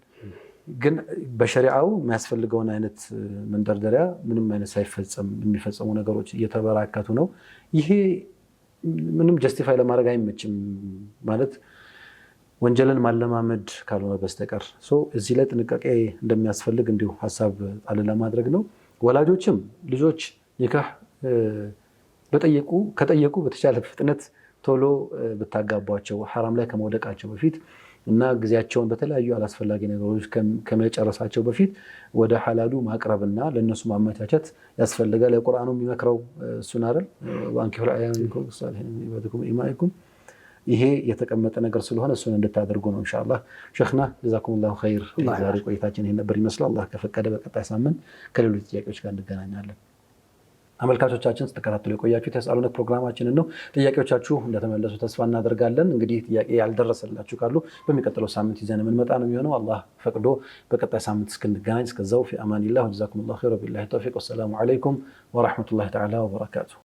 ግን በሸሪዓው የሚያስፈልገውን አይነት መንደርደሪያ ምንም አይነት ሳይፈጸም የሚፈጸሙ ነገሮች እየተበራከቱ ነው። ይሄ ምንም ጀስቲፋይ ለማድረግ አይመችም ማለት ወንጀልን ማለማመድ ካልሆነ በስተቀር እዚህ ላይ ጥንቃቄ እንደሚያስፈልግ እንዲሁ ሐሳብ ጣል ለማድረግ ነው። ወላጆችም ልጆች ኒካህ ከጠየቁ በተቻለ ፍጥነት ቶሎ ብታጋቧቸው ሐራም ላይ ከመውደቃቸው በፊት እና ጊዜያቸውን በተለያዩ አላስፈላጊ ነገሮች ከመጨረሳቸው በፊት ወደ ሐላሉ ማቅረብና ለነሱ ማመቻቸት ያስፈልጋል። የቁርአኑ የሚመክረው እሱን አይደል? ወአንኪሑል አያማ ሚንኩም ወሳሊሒን ወኢባደኩም ኢማኢኩም። ይሄ የተቀመጠ ነገር ስለሆነ እሱን እንድታደርጉ ነው ኢንሻአላህ። ሸይኽና ጀዛኩሙላሁ ኸይር። ዛሬ ቆይታችን ይሄን ነበር ይመስላል። አላህ ከፈቀደ በቀጣይ ሳምንት ከሌሎች ጥያቄዎች ጋር እንገናኛለን። አመልካቾቻችን ስትከታተሉ የቆያችሁት የስአሉነት ፕሮግራማችንን ነው። ጥያቄዎቻችሁ እንደተመለሱ ተስፋ እናደርጋለን። እንግዲህ ጥያቄ ያልደረሰላችሁ ካሉ በሚቀጥለው ሳምንት ይዘን የምንመጣ ነው የሚሆነው። አላህ ፈቅዶ በቀጣይ ሳምንት እስክንገናኝ እስከዛው ፊ አማኒላህ ወጀዛኩሙላሁ ኸይር። ወቢላሂ ተውፊቅ። ወሰላሙ ዐለይኩም ወራህመቱላሂ ተዓላ ወበረካቱሁ።